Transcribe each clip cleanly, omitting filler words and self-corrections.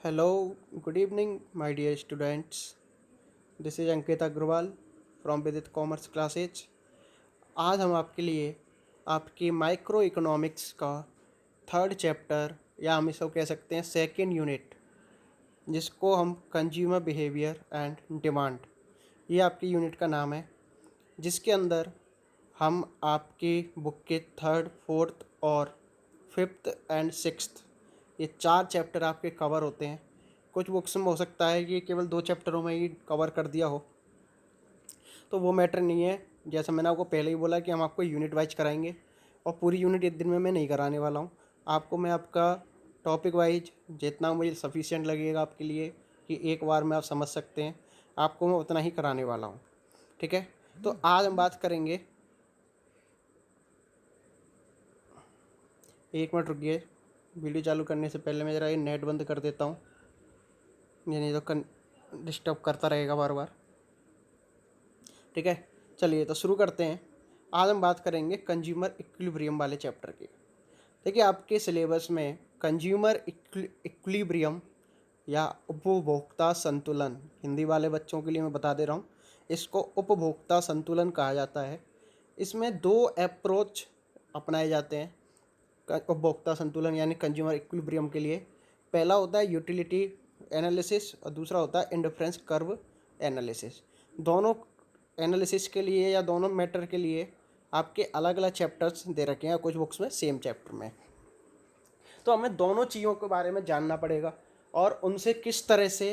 Hello, good evening, my dear students. This is Ankit Agrawal from Vidit Commerce Classes. आज हम आपके लिए आपकी माइक्रो इकोनॉमिक्स का थर्ड चैप्टर या हम इसको कह सकते हैं सेकेंड यूनिट, जिसको हम कंज्यूमर बिहेवियर एंड डिमांड, ये आपकी यूनिट का नाम है, जिसके अंदर हम आपकी बुक के थर्ड, फोर्थ और फिफ्थ एंड सिक्स्थ, ये चार चैप्टर आपके कवर होते हैं। कुछ बुक्स में हो सकता है कि केवल 2 चैप्टरों में ही कवर कर दिया हो, तो वो मैटर नहीं है। जैसा मैंने आपको पहले ही बोला कि हम आपको यूनिट वाइज कराएंगे, और पूरी यूनिट एक दिन में मैं नहीं कराने वाला हूँ। आपको मैं आपका टॉपिक वाइज जितना मुझे सफिशिएंट लगेगा आपके लिए कि एक बार में आप समझ सकते हैं, आपको मैं उतना ही कराने वाला हूँ। ठीक है, तो आज हम बात करेंगे। एक मिनट रुकिए, वीडियो चालू करने से पहले मैं ज़रा ये नेट बंद कर देता हूँ, ये नहीं तो डिस्टर्ब करता रहेगा बार बार। ठीक है, चलिए तो शुरू करते हैं। आज हम बात करेंगे कंज्यूमर इक्विलिब्रियम वाले चैप्टर की। देखिए, आपके सिलेबस में कंज्यूमर इक्विलिब्रियम या उपभोक्ता संतुलन, हिंदी वाले बच्चों के लिए मैं बता दे रहा हूँ, इसको उपभोक्ता संतुलन कहा जाता है। इसमें 2 अप्रोच अपनाए जाते हैं उपभोक्ता संतुलन यानी कंज्यूमर इक्विलिब्रियम के लिए। पहला होता है यूटिलिटी एनालिसिस और दूसरा होता है इंडिफरेंस कर्व एनालिसिस। दोनों एनालिसिस के लिए या दोनों मैटर के लिए आपके अलग अलग चैप्टर्स दे रखे हैं, कुछ बुक्स में सेम चैप्टर में। तो हमें दोनों चीज़ों के बारे में जानना पड़ेगा और उनसे किस तरह से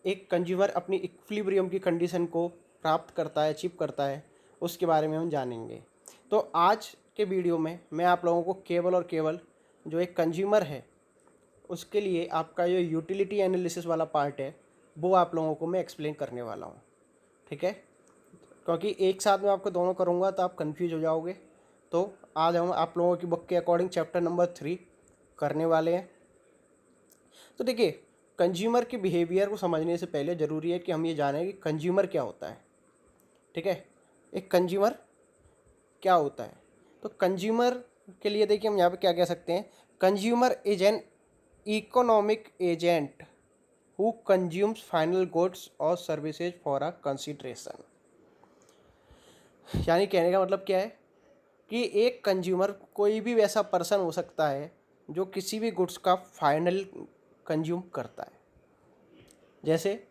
एक कंज्यूमर अपनी इक्विलिब्रियम की कंडीशन को प्राप्त करता है, अचीव करता है, उसके बारे में हम जानेंगे। तो आज के वीडियो में मैं आप लोगों को केवल और केवल जो एक कंज्यूमर है उसके लिए आपका जो यूटिलिटी एनालिसिस वाला पार्ट है वो आप लोगों को मैं एक्सप्लेन करने वाला हूँ। ठीक है, क्योंकि एक साथ में आपको दोनों करूँगा तो आप कंफ्यूज हो जाओगे। तो आज हम आप लोगों की बुक के अकॉर्डिंग चैप्टर नंबर 3 करने वाले हैं। तो देखिए, कंज्यूमर के बिहेवियर को समझने से पहले ज़रूरी है कि हम ये जानें कि कंज्यूमर क्या होता है। ठीक है, एक कंज्यूमर क्या होता है। तो कंज्यूमर के लिए देखिए हम यहाँ पे क्या कह सकते हैं, consumer is an economic agent who consumes final goods और सर्विसेज फॉर अ कंसिडरेशन। यानी कहने का मतलब क्या है कि एक कंज्यूमर कोई भी वैसा पर्सन हो सकता है जो किसी भी गुड्स का फाइनल कंज्यूम करता है। जैसे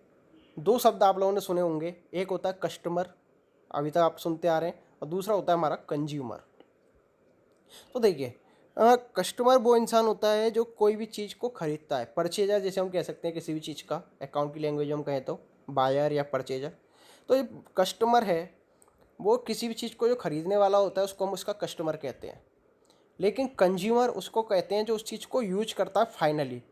2 शब्द आप लोगों ने सुने होंगे, एक होता है कस्टमर, अभी तक आप सुनते आ रहे हैं, और दूसरा होता है हमारा कंज्यूमर। तो देखिए, कस्टमर वो इंसान होता है जो कोई भी चीज़ को खरीदता है, परचेजर जैसे हम कह सकते हैं किसी भी चीज़ का, अकाउंट की लैंग्वेज में हम कहें तो बायर या परचेजर। तो ये कस्टमर है, वो किसी भी चीज़ को जो खरीदने वाला होता है उसको हम उसका कस्टमर कहते हैं। लेकिन कंज्यूमर उसको कहते हैं जो उस चीज़ को यूज करता है फाइनली।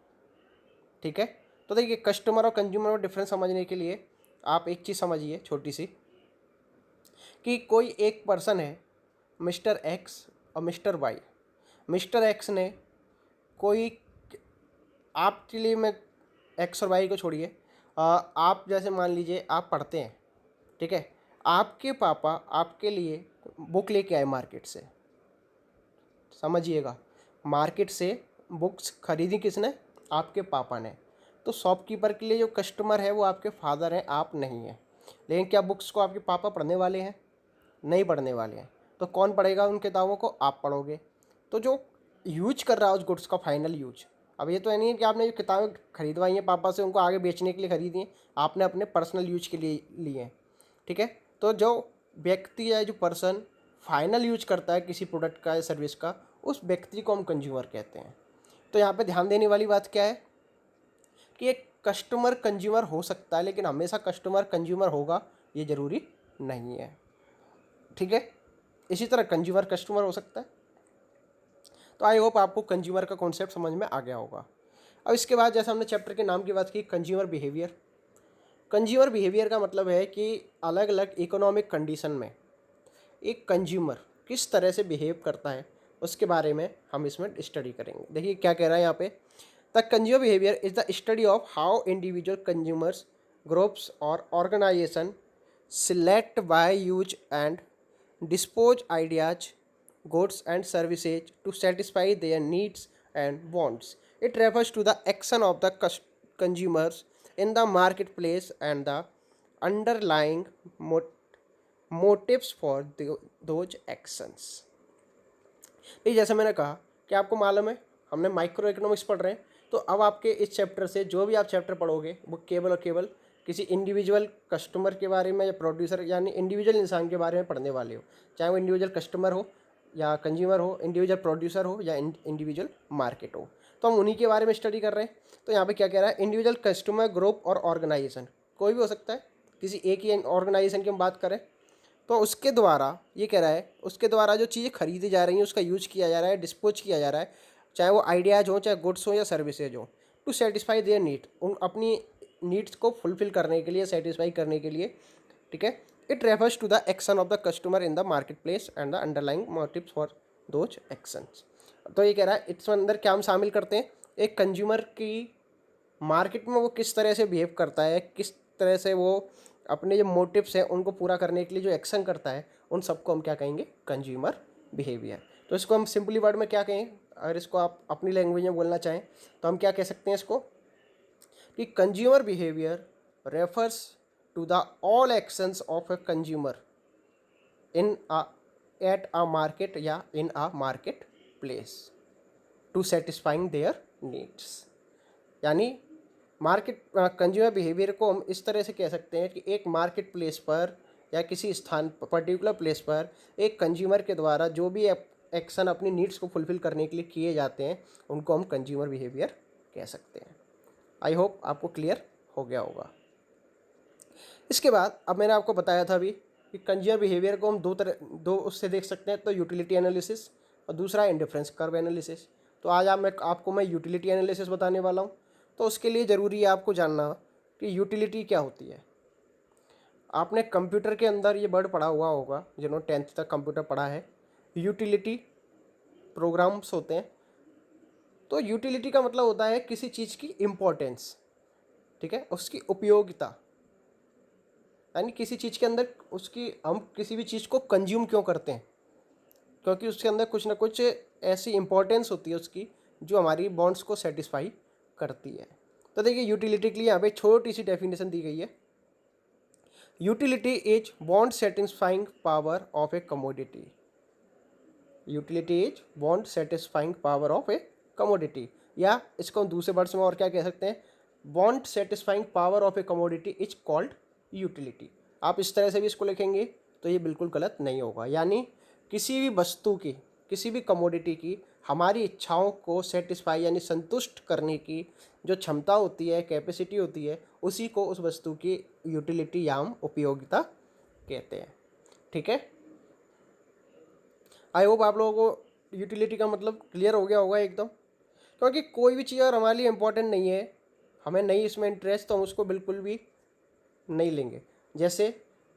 ठीक है, तो देखिए कस्टमर और कंज्यूमर में डिफरेंस समझने के लिए आप एक चीज़ समझिए छोटी सी, कि कोई एक पर्सन है मिस्टर एक्स और मिस्टर वाई। मिस्टर एक्स ने कोई, आपके लिए मैं एक्स और वाई को छोड़िए, आप जैसे मान लीजिए आप पढ़ते हैं। ठीक है, आपके पापा आपके लिए बुक लेके आए मार्केट से। समझिएगा, मार्केट से बुक्स खरीदी किसने? आपके पापा ने। तो शॉपकीपर के लिए जो कस्टमर है वो आपके फादर हैं, आप नहीं हैं। लेकिन क्या बुक्स को आपके पापा पढ़ने वाले हैं? नहीं पढ़ने वाले हैं। तो कौन पढ़ेगा उन किताबों को? आप पढ़ोगे। तो जो यूज कर रहा है उस गुड्स का फाइनल यूज, अब ये तो नहीं है कि आपने जो किताबें खरीदवाई हैं पापा से उनको आगे बेचने के लिए खरीदी हैं, आपने अपने पर्सनल यूज के लिए लिए हैं। ठीक है, तो जो व्यक्ति है, जो पर्सन फाइनल यूज करता है किसी प्रोडक्ट का या सर्विस का, उस व्यक्ति को हम कंज्यूमर कहते हैं। तो यहाँ पे ध्यान देने वाली बात क्या है कि एक कस्टमर कंज्यूमर हो सकता है, लेकिन हमेशा कस्टमर कंज्यूमर होगा ये ज़रूरी नहीं है। ठीक है, इसी तरह कंज्यूमर कस्टमर हो सकता है। तो आई होप आपको कंज्यूमर का कॉन्सेप्ट समझ में आ गया होगा। अब इसके बाद जैसे हमने चैप्टर के नाम की बात की, कंज्यूमर बिहेवियर। कंज्यूमर बिहेवियर का मतलब है कि अलग अलग इकोनॉमिक कंडीशन में एक कंज्यूमर किस तरह से बिहेव करता है उसके बारे में हम इसमें स्टडी करेंगे। देखिए क्या कह रहा है यहाँ पे, the consumer behaviour is the study of how individual consumers, groups और organisation select, buy, use and dispose ideas, goods and services to satisfy their needs and bonds. It refers to the action of the consumers in the marketplace and the underlying motives for those actions. ये जैसे मैंने कहा कि आपको मालूम है हमने micro economics पढ़ रहे हैं, तो अब आपके इस चैप्टर से जो भी आप चैप्टर पढ़ोगे वो केवल और केवल किसी इंडिविजुअल कस्टमर के बारे में या प्रोड्यूसर यानी इंडिविजुअल इंसान के बारे में पढ़ने वाले हो, चाहे वो इंडिविजुअल कस्टमर हो या कंज्यूमर हो, इंडिविजुअल प्रोड्यूसर हो या इंडिविजुअल मार्केट हो, तो हम उन्हीं के बारे में स्टडी कर रहे हैं। तो यहाँ पे क्या कह रहा है, इंडिविजुअल कस्टमर ग्रुप और ऑर्गेनाइजेशन कोई भी हो सकता है, किसी एक ही ऑर्गेनाइजेशन की हम बात करें तो उसके द्वारा ये कह रहा है उसके द्वारा जो चीज़ें खरीदी जा रही हैं उसका यूज किया जा रहा है, डिस्पोज किया जा रहा है, चाहे वो आइडियाज हो चाहे गुड्स हो या सर्विसेज हो, टू सेटिस्फाई देयर नीड, उन अपनी नीड्स को फुलफिल करने के लिए, सेटिस्फाई करने के लिए, ठीक है। It refers to the action of the customer in the market place and the underlying motives for those actions. तो ये कह रहा है इसमें अंदर क्या हम शामिल करते हैं, एक कंज्यूमर की मार्केट में वो किस तरह से बिहेव करता है, किस तरह से वो अपने जो मोटिव्स हैं उनको पूरा करने के लिए जो एक्शन करता है, उन सबको हम क्या कहेंगे, कंज्यूमर बिहेवियर। तो इसको हम सिंपली वर्ड में क्या कहें, अगर इसको आप अपनी लैंग्वेज में बोलना चाहें तो हम क्या कह सकते हैं इसको कि consumer behaviour refers to the all actions of a consumer in at a market या in a market place to satisfying their needs. यानी मार्केट कंज्यूमर बिहेवियर को हम इस तरह से कह सकते हैं कि एक मार्केट प्लेस पर या किसी स्थान पर्टिकुलर प्लेस पर एक कंज्यूमर के द्वारा जो भी एक्शन अपनी नीड्स को फुलफिल करने के लिए किए जाते हैं उनको हम कंज्यूमर बिहेवियर कह सकते हैं। आई होप आपको क्लियर हो गया होगा। इसके बाद अब मैंने आपको बताया था अभी कि कंज्यूमर बिहेवियर को हम दो उससे देख सकते हैं, तो यूटिलिटी एनालिसिस और दूसरा इंडिफरेंस कर्व एनालिसिस। तो आज आपको मैं यूटिलिटी एनालिसिस बताने वाला हूँ। तो उसके लिए ज़रूरी है आपको जानना कि यूटिलिटी क्या होती है। आपने कंप्यूटर के अंदर ये वर्ड पढ़ा हुआ होगा, जिन्होंने 10th तक कंप्यूटर पढ़ा है, यूटिलिटी प्रोग्राम्स होते हैं। तो यूटिलिटी का मतलब होता है किसी चीज़ की इम्पोर्टेंस, ठीक है, उसकी उपयोगिता, यानी किसी चीज़ के अंदर उसकी हम किसी भी चीज़ को कंज्यूम क्यों करते हैं, क्योंकि उसके अंदर कुछ ना कुछ ऐसी इम्पोर्टेंस होती है उसकी जो हमारी बॉन्ड्स को सेटिस्फाई करती है। तो देखिए यूटिलिटी के लिए यहाँ पे छोटी सी डेफिनेशन दी गई है। Utility is bond satisfying power of A commodity. Utility is bond satisfying power of A commodity, या इसको हम दूसरे वर्ड्स में और क्या कह सकते हैं, bond satisfying power of A commodity is called utility. आप इस तरह से भी इसको लिखेंगे तो ये बिल्कुल गलत नहीं होगा। यानी किसी भी वस्तु की, किसी भी कमोडिटी की हमारी इच्छाओं को सेटिस्फाई यानी संतुष्ट करने की जो क्षमता होती है, कैपेसिटी होती है, उसी को उस वस्तु की यूटिलिटी या हम उपयोगिता कहते हैं। ठीक है, आई होप आप लोगों को यूटिलिटी का मतलब क्लियर हो गया होगा एकदम। क्योंकि कोई भी चीज़ अगर हमारे लिए इम्पोर्टेंट नहीं है, हमें नहीं इसमें इंटरेस्ट, तो हम उसको बिल्कुल भी नहीं लेंगे। जैसे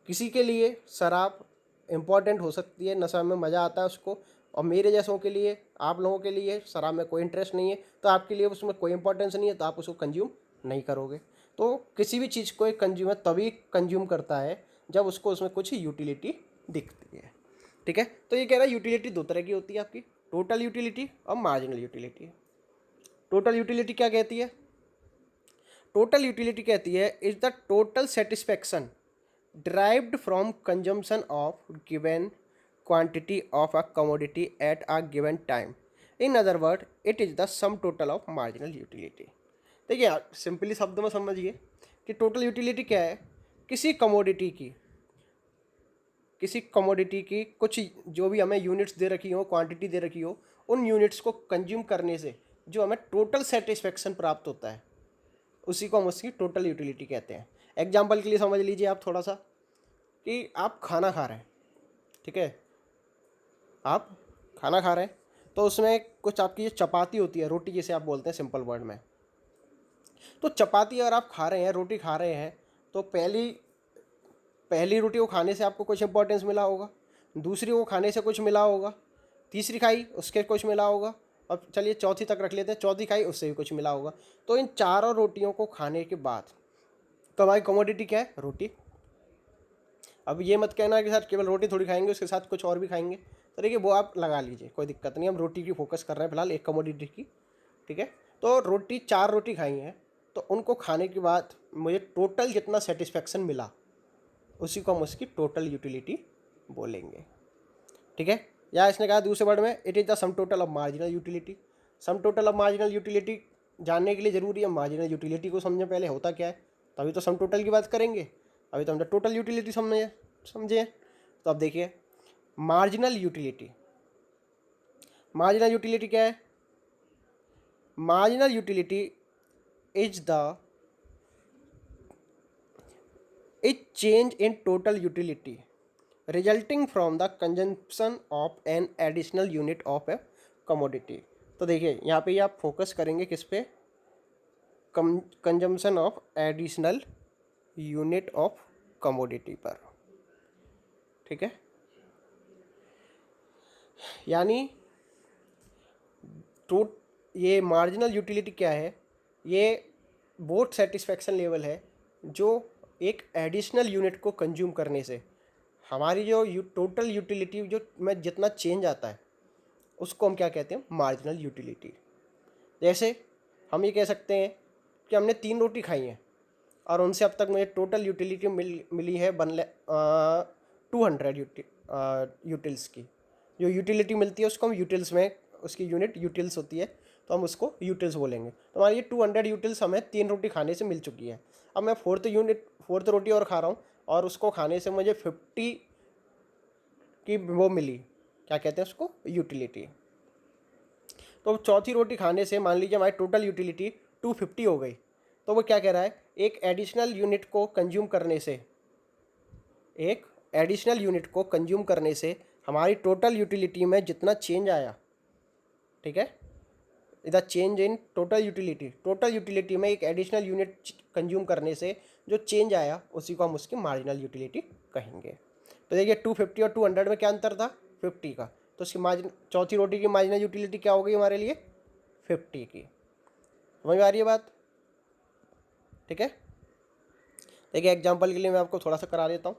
किसी के लिए शराब इम्पॉर्टेंट हो सकती है, नशा में मज़ा आता है उसको, और मेरे जैसों के लिए, आप लोगों के लिए शराब में कोई इंटरेस्ट नहीं है, तो आपके लिए उसमें कोई इंपॉर्टेंस नहीं है, तो आप उसको कंज्यूम नहीं करोगे। तो किसी भी चीज़ को एक कंज्यूमर तभी कंज्यूम करता है जब उसको उसमें कुछ यूटिलिटी दिखती है। ठीक है, तो ये कह रहा है यूटिलिटी दो तरह की होती है आपकी, टोटल यूटिलिटी और मार्जिनल यूटिलिटी। टोटल यूटिलिटी क्या कहती है, टोटल यूटिलिटी कहती है is the total satisfaction derived from consumption of given quantity of a commodity at a given time. In other words, it is the sum total of marginal utility. देखिए यार, simply शब्द में समझिए कि total utility क्या है, किसी commodity की कुछ जो भी हमें यूनिट्स दे रखी हो, क्वांटिटी दे रखी हो, उन यूनिट्स को कंज्यूम करने से जो हमें टोटल सेटिस्फेक्शन प्राप्त होता है, उसी को हम उसकी टोटल यूटिलिटी कहते हैं। एग्जाम्पल के लिए समझ लीजिए आप थोड़ा सा कि आप खाना खा रहे हैं, ठीक है, आप खाना खा रहे हैं, तो उसमें कुछ आपकी जो चपाती होती है, रोटी जिसे आप बोलते हैं सिंपल वर्ड में, तो चपाती अगर आप खा रहे हैं, रोटी खा रहे हैं, तो पहली रोटी को खाने से आपको कुछ इंपॉर्टेंस मिला होगा, दूसरी को खाने से कुछ मिला होगा, तीसरी खाई उसके कुछ मिला होगा, अब चलिए चौथी तक रख लेते हैं, चौथी खाई उससे भी कुछ मिला होगा। तो इन चारों रोटियों को खाने के बाद तो हमारी कमोडिटी क्या है, रोटी। अब ये मत कहना कि सर केवल रोटी थोड़ी खाएंगे, उसके साथ कुछ और भी खाएंगे, तो देखिए वो आप लगा लीजिए, कोई दिक्कत नहीं, हम रोटी की फोकस कर रहे हैं फिलहाल, एक कमोडिटी की ठीक है। तो रोटी 4 रोटी खाई हैं, तो उनको खाने के बाद मुझे टोटल जितना सेटिस्फेक्शन मिला उसी को हम उसकी टोटल यूटिलिटी बोलेंगे, ठीक है। या इसने कहा दूसरे वर्ड में, it is the sum total of marginal utility. Sum total of marginal utility जानने के लिए ज़रूरी है मार्जिनल यूटिलिटी को समझें पहले होता क्या है, तभी तो सम टोटल की बात करेंगे। अभी तो हमने टोटल यूटिलिटी समझे। तो अब देखिए मार्जिनल यूटिलिटी, मार्जिनल यूटिलिटी क्या है? Marginal utility is the change in total utility resulting from the consumption of an additional unit of a commodity। तो देखिए यहाँ पे आप फोकस करेंगे किस पे? Consumption of additional unit of commodity पर, ठीक है। यानी तो ये मार्जिनल यूटिलिटी क्या है? ये वो सेटिस्फेक्शन लेवल है जो एक एडिशनल यूनिट को कंज्यूम करने से हमारी जो टोटल यूटिलिटी जो में जितना चेंज आता है उसको हम क्या कहते हैं? Marginal utility. जैसे हम ये कह सकते हैं कि हमने 3 रोटी खाई हैं और उनसे अब तक मुझे टोटल यूटिलिटी मिली है 200 यूटिल्स की। जो यूटिलिटी मिलती है उसको हम यूटिल्स में, उसकी यूनिट यूटिल्स होती है, तो हम उसको यूटिल्स बोलेंगे। तो हमारी ये 200 यूटिल्स हमें 3 रोटी खाने से मिल चुकी है। अब मैं फोर्थ रोटी और खा रहा हूँ और उसको खाने से मुझे 50 की वो मिली, क्या कहते हैं उसको? यूटिलिटी। तो चौथी रोटी खाने से मान लीजिए हमारी टोटल यूटिलिटी 250 हो गई। तो वो क्या कह रहा है? एक एडिशनल यूनिट को कंज्यूम करने से, एक एडिशनल यूनिट को कंज्यूम करने से हमारी टोटल यूटिलिटी में जितना चेंज आया, ठीक है, the change in total utility, total utility में एक एडिशनल यूनिट कंज्यूम करने से जो चेंज आया उसी को हम उसकी मार्जिनल यूटिलिटी कहेंगे। तो देखिए 250 और 200 में क्या अंतर था? 50 का। तो उसकी मार्जिन, चौथी रोटी की मार्जिनल यूटिलिटी क्या हो गई हमारे लिए? 50 की। समझ में आ रही है बात? ठीक है। देखिए एग्जांपल के लिए मैं आपको थोड़ा सा करा देता हूँ।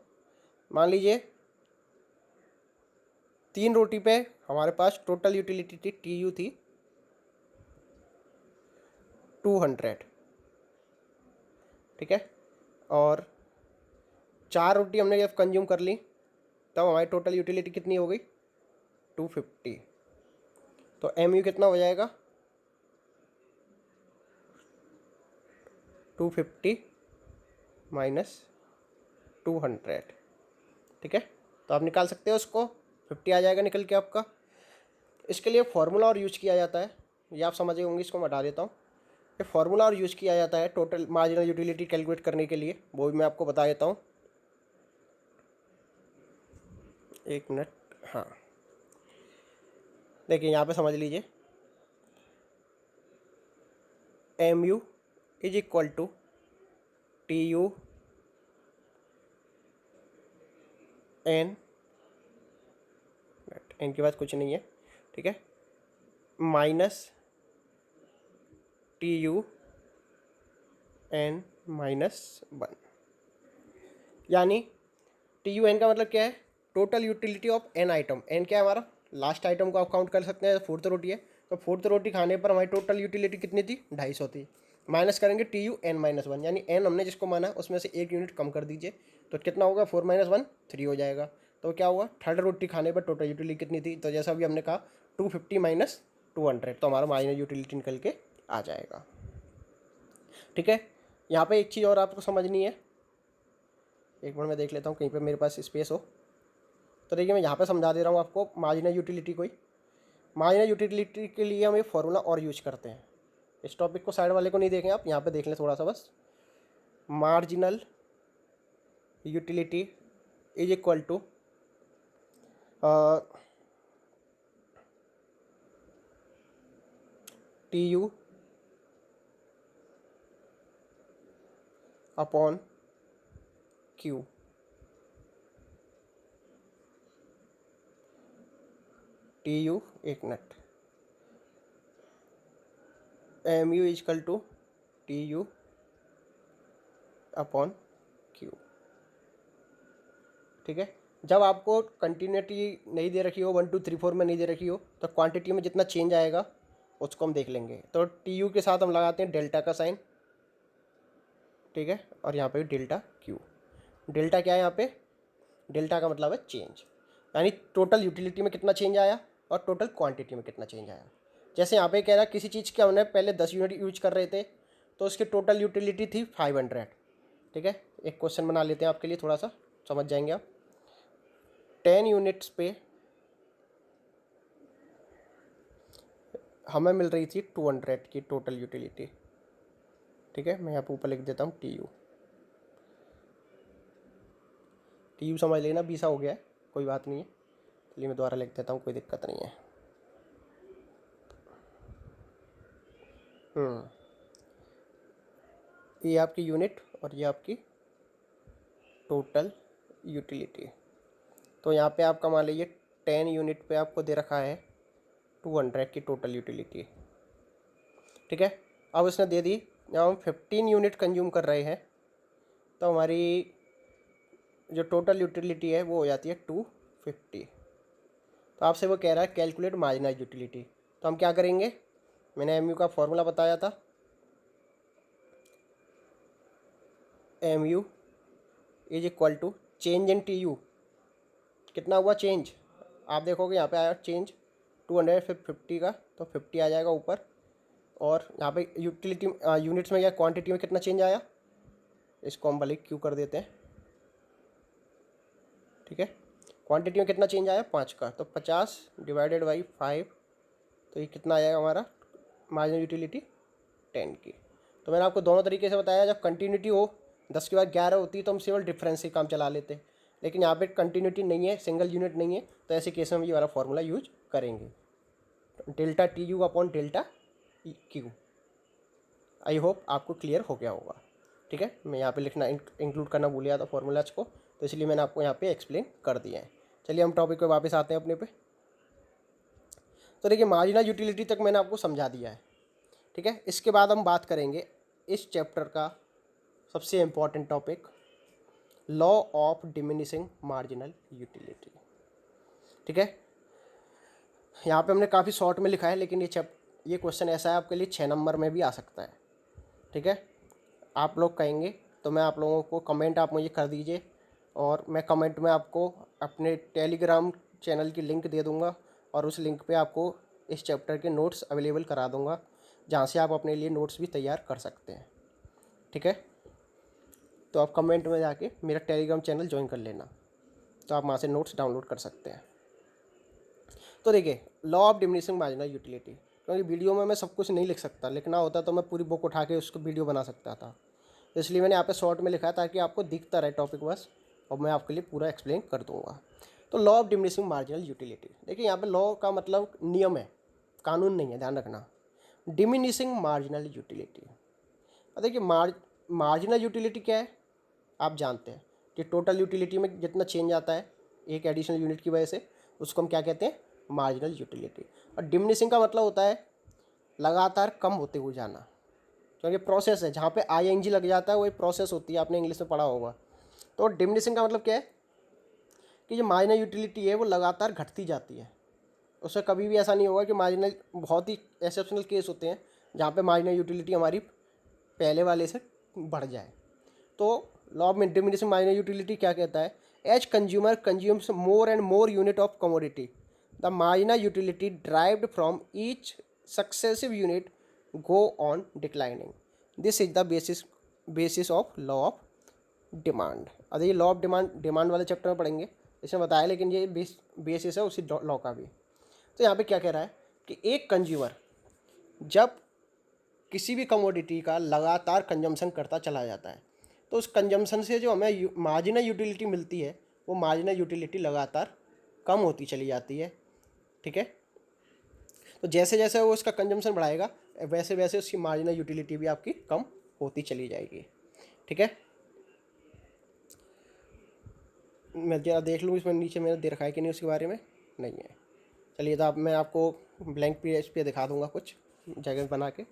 मान लीजिए 3 रोटी पे हमारे पास टोटल यूटिलिटी थी, TU थी 200, ठीक है। और 4 रोटी हमने जब कंज्यूम कर ली तब हमारी टोटल यूटिलिटी कितनी हो गई? 250। तो MU कितना हो जाएगा? 250 माइनस 200, ठीक है। तो आप निकाल सकते हो उसको, 50 आ जाएगा निकल के आपका। इसके लिए फॉर्मूला और यूज किया जाता है, ये आप समझे होंगे, इसको मैं हटा देता हूँ। ये फार्मूला और यूज़ किया जाता है टोटल मार्जिनल यूटिलिटी कैलकुलेट करने के लिए, वो भी मैं आपको बता देता हूँ। एक मिनट, हाँ देखिए यहाँ पे समझ लीजिए, MU is equal to TU N, N के बाद कुछ नहीं है, ठीक है, माइनस TU N -1। यानी TUN का मतलब क्या है? Total utility of N item. N क्या है हमारा? लास्ट आइटम को आप काउंट कर सकते हैं, फोर्थ रोटी है, तो फोर्थ रोटी खाने पर हमारी टोटल यूटिलिटी कितनी थी? 250 थी। माइनस करेंगे TU N -1, यानी N हमने जिसको माना उसमें से एक यूनिट कम कर दीजिए, तो कितना होगा? 4 - 1 3 हो जाएगा। तो क्या हुआ? थर्ड रोटी खाने पर टोटल यूटिलिटी कितनी थी? तो जैसा अभी हमने कहा 250 माइनस 200, तो हमारा माइनस यूटिलिटी निकल के आ जाएगा, ठीक है। यहाँ पे एक चीज़ और आपको समझनी है, एक बार मैं देख लेता हूँ कहीं पे मेरे पास स्पेस हो। तो देखिए मैं यहाँ पे समझा दे रहा हूँ आपको मार्जिनल यूटिलिटी कोई। मार्जिनल यूटिलिटी के लिए हम एक फॉर्मूला और यूज करते हैं। इस टॉपिक को साइड वाले को नहीं देखें आप, यहाँ पे देख लें थोड़ा सा बस। Marginal utility is equal to TU upon Q। TU, एक minute, MU is equal to TU upon Q, ठीक है। जब आपको कंटिन्यूटी नहीं दे रखी हो, 1 2 3 4 में नहीं दे रखी हो, तो क्वांटिटी में जितना चेंज आएगा उसको हम देख लेंगे। तो टी यू के साथ हम लगाते हैं डेल्टा का साइन, ठीक है, और यहाँ पे डेल्टा क्यू। डेल्टा क्या है यहाँ पे, डेल्टा का मतलब है चेंज, यानी टोटल यूटिलिटी में कितना चेंज आया और टोटल क्वांटिटी में कितना चेंज आया। जैसे यहाँ पे कह रहा है किसी चीज़ के हमने पहले 10 यूनिट यूज कर रहे थे तो उसकी टोटल यूटिलिटी थी 500, ठीक है। एक क्वेश्चन बना लेते हैं आपके लिए, थोड़ा सा समझ जाएंगे आप। 10 यूनिट्स पे हमें मिल रही थी 200 की टोटल यूटिलिटी, ठीक है। मैं यहाँ पे ऊपर लिख देता हूँ टी यू समझ लेना, 20 हो गया है, कोई बात नहीं है। चलिए मैं दोबारा लिख देता हूँ, कोई दिक्कत नहीं है। ये आपकी यूनिट और ये आपकी टोटल यूटिलिटी। तो यहाँ पे आपका मान लीजिए 10 यूनिट पे आपको दे रखा है 200 की टोटल यूटिलिटी, ठीक है। अब उसने दे दी, जब हम 15 यूनिट कंज्यूम कर रहे हैं तो हमारी जो टोटल यूटिलिटी है वो हो जाती है 250। तो आपसे वो कह रहा है कैलकुलेट मार्जिनल यूटिलिटी। तो हम क्या करेंगे, मैंने एम यू का फॉर्मूला बताया था, M U is equal to change in T U. कितना हुआ चेंज, आप देखोगे यहाँ पे आया चेंज 250 का, तो 50 आ जाएगा ऊपर। और यहाँ पे यूटिलिटी यूनिट्स में या क्वांटिटी में कितना चेंज आया, इसको हम भले क्यू कर देते हैं, ठीक है। क्वांटिटी में कितना चेंज आया 5 का, तो 50 डिवाइडेड बाई 5, तो ये कितना आएगा हमारा मार्जिनल यूटिलिटी 10 की। तो मैंने आपको दोनों तरीके से बताया, जब कंटिन्यूटी हो 10 के बाद 11 होती है तो हम सिर्फ डिफरेंस से काम चला लेते हैं, लेकिन यहाँ पे कंटिन्यूटी नहीं है, सिंगल यूनिट नहीं है, तो ऐसे केस में हम ये वाला फॉर्मूला यूज करेंगे, delta T U upon delta Q. I hope आपको क्लियर हो गया होगा, ठीक है। मैं यहाँ पे लिखना इंक्लूड करना भूल गया था फॉर्मूलाज को, तो इसलिए मैंने आपको यहाँ पे एक्सप्लेन कर दिया है। चलिए हम टॉपिक पे वापस आते हैं अपने पे। तो देखिए मार्जिनल यूटिलिटी तक मैंने आपको समझा दिया है, ठीक है। इसके बाद हम बात करेंगे इस चैप्टर का सबसे important topic, law of diminishing marginal utility, ठीक है। यहाँ पे हमने काफ़ी शॉर्ट में लिखा है, लेकिन ये क्वेश्चन ऐसा है आपके लिए 6 नंबर में भी आ सकता है, ठीक है। आप लोग कहेंगे तो मैं आप लोगों को कमेंट आप मुझे कर दीजिए, और मैं कमेंट में आपको अपने टेलीग्राम चैनल की लिंक दे दूँगा, और उस लिंक पे आपको इस चैप्टर के नोट्स अवेलेबल करा दूँगा, जहाँ से आप अपने लिए नोट्स भी तैयार कर सकते हैं, ठीक है। तो आप कमेंट में जाके मेरा टेलीग्राम चैनल ज्वाइन कर लेना, तो आप वहाँ से नोट्स डाउनलोड कर सकते हैं। तो देखिए law of diminishing marginal utility, क्योंकि वीडियो में मैं सब कुछ नहीं लिख सकता, लिखना होता तो मैं पूरी बुक उठा के उसको वीडियो बना सकता था, इसलिए मैंने यहाँ पे शॉर्ट में लिखा है ताकि आपको दिखता रहे टॉपिक बस, और मैं आपके लिए पूरा एक्सप्लेन कर दूँगा। तो law of diminishing marginal utility, देखिए यहाँ पे लॉ का मतलब नियम है, कानून नहीं है, ध्यान रखना। डिमिनिशिंग मार्जिनल यूटिलिटी, देखिए मार्जिनल यूटिलिटी क्या है, आप जानते हैं कि टोटल यूटिलिटी में जितना चेंज आता है एक एडिशनल यूनिट की वजह से, उसको हम क्या कहते हैं, मार्जिनल यूटिलिटी। और डिमिनिशिंग का मतलब होता है लगातार कम होते हुए जाना, क्योंकि प्रोसेस है, जहाँ पे आईएनजी लग जाता है वो एक प्रोसेस होती है, आपने इंग्लिश में पढ़ा होगा। तो डिमिनिशिंग का मतलब क्या है कि जो मार्जिनल यूटिलिटी है वो लगातार घटती जाती है, उससे कभी भी ऐसा नहीं होगा कि मार्जिनल, बहुत ही एक्सेप्शनल केस होते हैं जहाँ पे मार्जिनल यूटिलिटी हमारी पहले वाले से बढ़ जाए। तो law of diminishing marginal utility क्या कहता है, as consumer consumes more and more unit of commodity the marginal utility derived from each successive unit go on declining, this is the basis of law of demand. अब ये law of demand वाले chapter में पढ़ेंगे, इसमें बताया, लेकिन ये basis है उसी लॉ का भी। तो यहाँ पे क्या कह रहा है कि एक कंज्यूमर जब किसी भी कमोडिटी का लगातार कंजम्पशन करता चला जाता है, तो उस कंजम्पशन से जो हमें मार्जिनल यूटिलिटी मिलती है वो मार्जिनल यूटिलिटी लगातार कम होती चली जाती है, ठीक है। तो जैसे जैसे वो उसका कंजम्पशन बढ़ाएगा वैसे वैसे उसकी मार्जिनल यूटिलिटी भी आपकी कम होती चली जाएगी, ठीक है। मैं जरा देख लूँ इसमें नीचे मैंने दे रखा है कि नहीं उसके बारे में, नहीं है। चलिए तो मैं आपको ब्लैंक पेज पे दिखा दूंगा कुछ जगह बना के।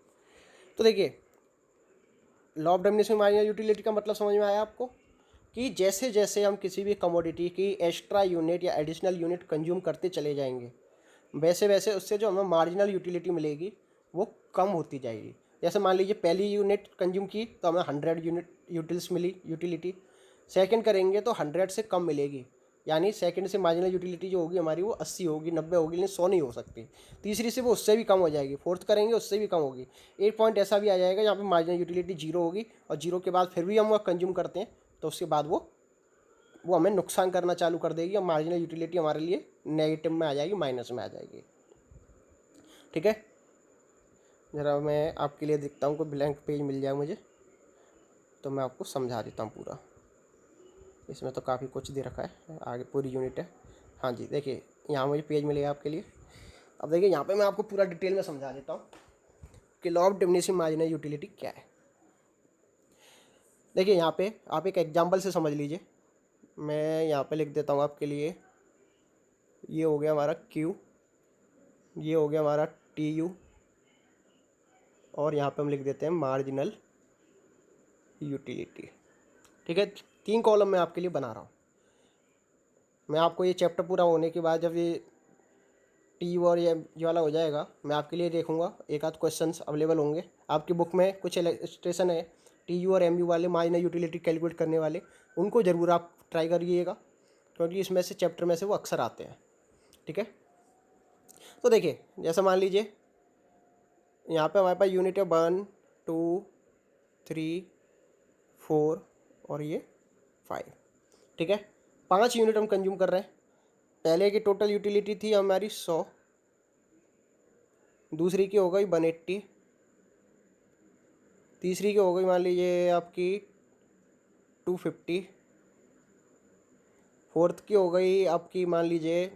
तो देखिए law of diminishing marginal utility का मतलब समझ में आया आपको, कि जैसे जैसे हम किसी भी कमोडिटी की एक्स्ट्रा यूनिट या एडिशनल यूनिट कंज्यूम करते चले जाएंगे, वैसे वैसे उससे जो हमें मार्जिनल यूटिलिटी मिलेगी वो कम होती जाएगी। जैसे मान लीजिए पहली यूनिट कंज्यूम की तो हमें 100 यूनिट यूटिलिटी। सेकंड करेंगे तो 100 से कम मिलेगी, यानी सेकंड से मार्जिनल यूटिलिटी जो होगी हमारी वो 80 होगी, 90 होगी, लेकिन 100 नहीं हो सकती। तीसरी से वो उससे भी कम हो जाएगी, फोर्थ करेंगे उससे भी कम होगी। एक पॉइंट ऐसा भी आ जाएगा जहाँ पे मार्जिनल यूटिलिटी जीरो होगी, और जीरो के बाद फिर भी हम वो कंज्यूम करते हैं तो उसके बाद वो हमें नुकसान करना चालू कर देगी, और मार्जिनल यूटिलिटी हमारे लिए नेगेटिव में आ जाएगी, माइनस में आ जाएगी। ठीक है, ज़रा मैं आपके लिए देखता हूँ कोई ब्लैंक पेज मिल जाए मुझे तो मैं आपको समझा देता हूँ पूरा। इसमें तो काफ़ी कुछ दे रखा है, आगे पूरी यूनिट है। हाँ जी, देखिए यहाँ मुझे पेज मिलेगा आपके लिए। अब देखिए यहाँ पे मैं आपको पूरा डिटेल में समझा देता हूँ कि law of diminishing marginal utility क्या है। देखिए यहाँ पे आप एक एग्जांपल से समझ लीजिए। मैं यहाँ पे लिख देता हूँ आपके लिए, ये हो गया हमारा Q, ये हो गया हमारा TU, और यहाँ पे हम लिख देते हैं मार्जिनल यूटिलिटी। ठीक है, 3 कॉलम मैं आपके लिए बना रहा हूँ। मैं आपको ये चैप्टर पूरा होने के बाद जब ये TU और ये वाला हो जाएगा, मैं आपके लिए देखूंगा, एक आध क्वेश्चंस अवेलेबल होंगे आपकी बुक में, कुछ इलस्ट्रेशन है TU और MU वाले मार्जिनल यूटिलिटी कैलकुलेट करने वाले, उनको ज़रूर आप ट्राई करिएगा, क्योंकि इसमें से चैप्टर में से वो अक्सर आते हैं। ठीक है, तो देखिए जैसा मान लीजिए यहाँ पे हमारे पास यूनिट है 1 2 3 4 और ये 5। ठीक है, 5 यूनिट हम कंज्यूम कर रहे हैं। पहले की टोटल यूटिलिटी थी हमारी 100, दूसरी की हो गई 180, तीसरी की हो गई मान लीजिए आपकी 250, फोर्थ की हो गई आपकी मान लीजिए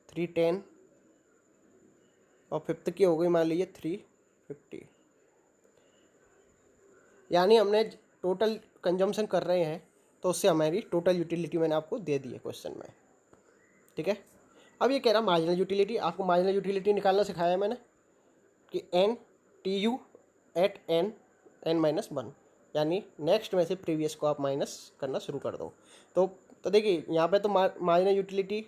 310, और फिफ्थ की हो गई मान लीजिए 350। यानी हमने टोटल कंजम्पशन कर रहे हैं तो उससे हमारी टोटल यूटिलिटी मैंने आपको दे दी है क्वेश्चन में। ठीक है, अब ये कह रहा मार्जिनल यूटिलिटी, आपको मार्जिनल यूटिलिटी निकालना सिखाया है मैंने कि NTU एट n-1, यानी नेक्स्ट में से प्रीवियस को आप माइनस करना शुरू कर दो। तो देखिए यहाँ पे तो मार्जिनल यूटिलिटी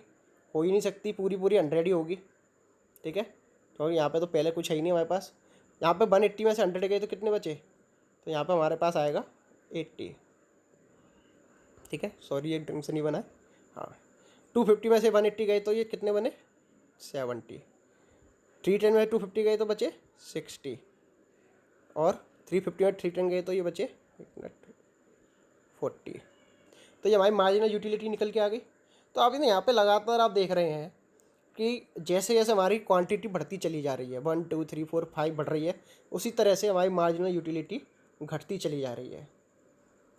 हो ही नहीं सकती, पूरी पूरी 100 ही होगी। ठीक है, तो यहाँ पे तो पहले कुछ है ही नहीं हमारे पास। यहाँ पे 180 में से 100 गए तो कितने बचे, तो यहाँ पे हमारे पास आएगा 80। ठीक है, सॉरी ये ढंग से नहीं बना है। हाँ, 250 में से 180 गए तो ये कितने बने 70, 310 में 250 गए तो बचे 60, और 350 में 310 गए तो ये बचे 40। तो ये हमारी मार्जिनल यूटिलिटी निकल के आ गई। तो आप यहाँ पे लगातार आप देख रहे हैं कि जैसे जैसे हमारी क्वांटिटी बढ़ती चली जा रही है, 1 2 3 4 5 बढ़ रही है, उसी तरह से हमारी मार्जिनल यूटिलिटी घटती चली जा रही है।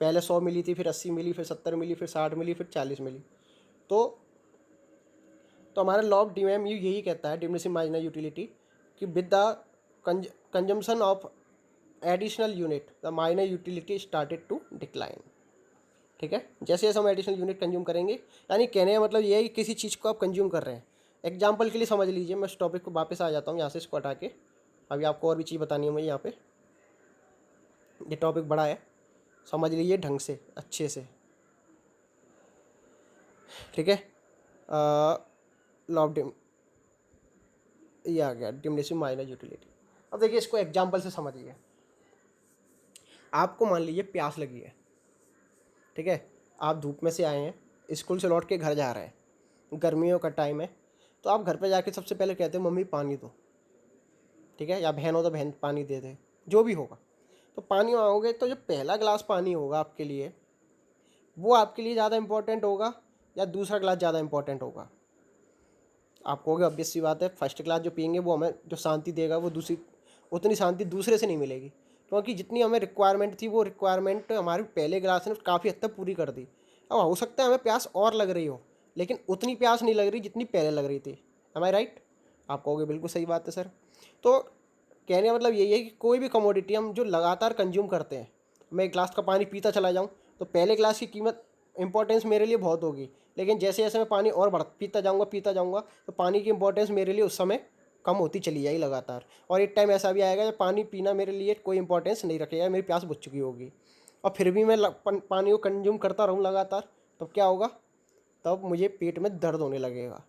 पहले 100 मिली थी, फिर 80 मिली, फिर 70 मिली, फिर 60 मिली, फिर 40 मिली। तो हमारा लॉ ऑफ DMU यही कहता है, डिमिनिशिंग मार्जिनल यूटिलिटी, कि with the consumption of additional unit the marginal utility started to decline. ठीक है, जैसे जैसे हम एडिशनल यूनिट कंज्यूम करेंगे, यानी कहने का मतलब ये है कि किसी चीज़ को आप कंज्यूम कर रहे हैं। एग्जाम्पल के लिए समझ लीजिए, मैं इस टॉपिक को वापस आ जाता हूँ यहाँ से, इसको हटा के। अभी आपको और भी चीज़ बतानी है मुझे यहाँ पे, ये टॉपिक बड़ा है, समझ लीजिए ढंग से अच्छे से। ठीक है, लॉ ऑफ ये आ गया डिमिनिशिंग मार्जिनल यूटिलिटी। अब देखिए इसको एग्जाम्पल से समझिए। आपको मान लीजिए प्यास लगी है, ठीक है, आप धूप में से आए हैं, स्कूल से लौट के घर जा रहे हैं, गर्मियों का टाइम है, तो आप घर पे जाके सबसे पहले कहते हैं मम्मी पानी दो। ठीक है, या बहन हो तो बहन पानी दे दे, जो भी होगा। तो पानी मांगोगे तो जो पहला गिलास पानी होगा आपके लिए, वो आपके लिए ज़्यादा इंपॉर्टेंट होगा या दूसरा गिलास ज़्यादा इंपॉर्टेंट होगा? आप कहोगे ऑब्वियस सी बात है, फर्स्ट क्लास जो पियेंगे वो हमें जो शांति देगा वो दूसरी उतनी शांति दूसरे से नहीं मिलेगी, क्योंकि जितनी हमें रिक्वायरमेंट थी वो रिक्वायरमेंट हमारे पहले गिलास ने काफ़ी हद तक पूरी कर दी। अब हो सकता है हमें प्यास और लग रही हो, लेकिन उतनी प्यास नहीं लग रही जितनी पहले लग रही थी। एम आई राइट? आप कहोगे बिल्कुल सही बात है सर। तो कहने का मतलब यही है कि कोई भी कमोडिटी हम जो लगातार कंज्यूम करते हैं, मैं एक गिलास का पानी पीता चला जाऊँ तो पहले गिलास की कीमत इंपॉर्टेंस मेरे लिए बहुत होगी, लेकिन जैसे जैसे मैं पानी और पीता जाऊँगा तो पानी की इंपॉर्टेंस मेरे लिए उस समय कम होती चली जाएगी लगातार। और एक टाइम ऐसा भी आएगा जब पानी पीना मेरे लिए कोई इंपॉर्टेंस नहीं रखेगा, मेरी प्यास बुझ चुकी होगी, और फिर भी मैं पानी को कंज्यूम करता रहूँ लगातार, तो क्या होगा? तब मुझे पेट में दर्द होने लगेगा।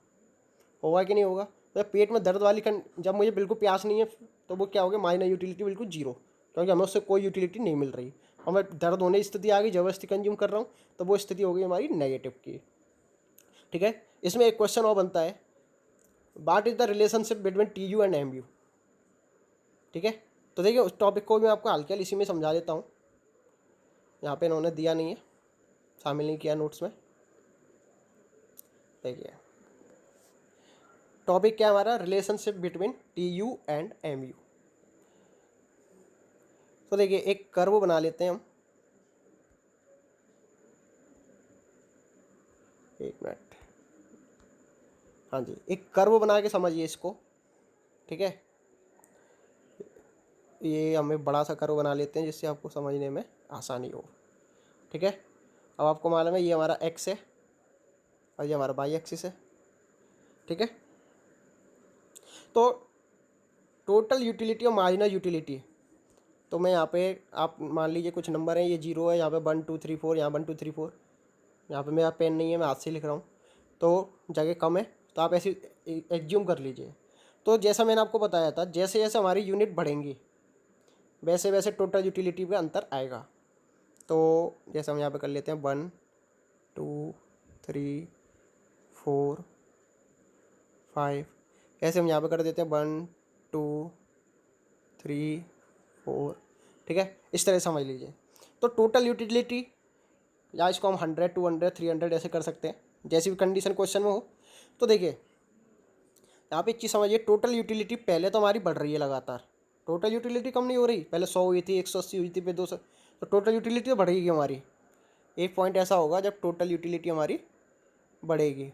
होगा कि नहीं होगा? तो पेट में दर्द वाली जब मुझे बिल्कुल प्यास नहीं है तो वो क्या हो गया, माइनर यूटिलिटी बिल्कुल जीरो, क्योंकि हमें उससे कोई यूटिलिटी नहीं मिल रही। हमें दर्द होने की स्थिति आ गई, जबरदस्ती कंज्यूम कर रहा हूँ, तो वो स्थिति हो गई हमारी नेगेटिव की। ठीक है, इसमें एक क्वेश्चन और बनता है, what is the relationship between T U and M U. ठीक है, तो देखिए उस टॉपिक को भी मैं आपको हल्के इसी में समझा देता हूँ। यहाँ पे इन्होंने दिया नहीं है, शामिल नहीं किया नोट्स में। देखिए टॉपिक क्या है हमारा, relationship between T U and M U. तो देखिए एक कर्व बना लेते हैं हम, एक मिनट, हाँ जी, एक कर्व बना के समझिए इसको। ठीक है, ये हमें बड़ा सा कर्व बना लेते हैं जिससे आपको समझने में आसानी हो। ठीक है, अब आपको मालूम है ये हमारा एक्स है और ये हमारा वाई एक्सिस है। ठीक है, तो टोटल यूटिलिटी और मार्जिनल यूटिलिटी, तो मैं यहाँ पे, आप मान लीजिए कुछ नंबर हैं, ये जीरो है, यहाँ पे 1 2 3 4, यहाँ 1 2 3 4, यहाँ पे मेरा पेन नहीं है, मैं हाथ से लिख रहा हूँ, तो जगह कम है, तो आप ऐसे एज्यूम कर लीजिए। तो जैसा मैंने आपको बताया था, जैसे जैसे हमारी यूनिट बढ़ेंगी वैसे वैसे टोटल यूटिलिटी में अंतर आएगा। तो जैसे हम यहाँ पे कर लेते हैं 1 2 3 4 5, ऐसे हम यहाँ पे कर देते हैं 1 2 3 4। ठीक है, इस तरह से समझ लीजिए। तो टोटल यूटिलिटी, या इसको हम 100 200 300 ऐसे कर सकते हैं, जैसी भी कंडीशन क्वेश्चन में हो। तो देखिए यहाँ पे एक चीज़ समझिए, टोटल यूटिलिटी पहले तो हमारी बढ़ रही है लगातार, टोटल यूटिलिटी कम नहीं हो रही, पहले 100 हुई थी, 180 हुई थी, फिर 200, तो टोटल यूटिलिटी तो बढ़ेगी हमारी। एक पॉइंट ऐसा होगा जब टोटल यूटिलिटी हमारी बढ़ेगी,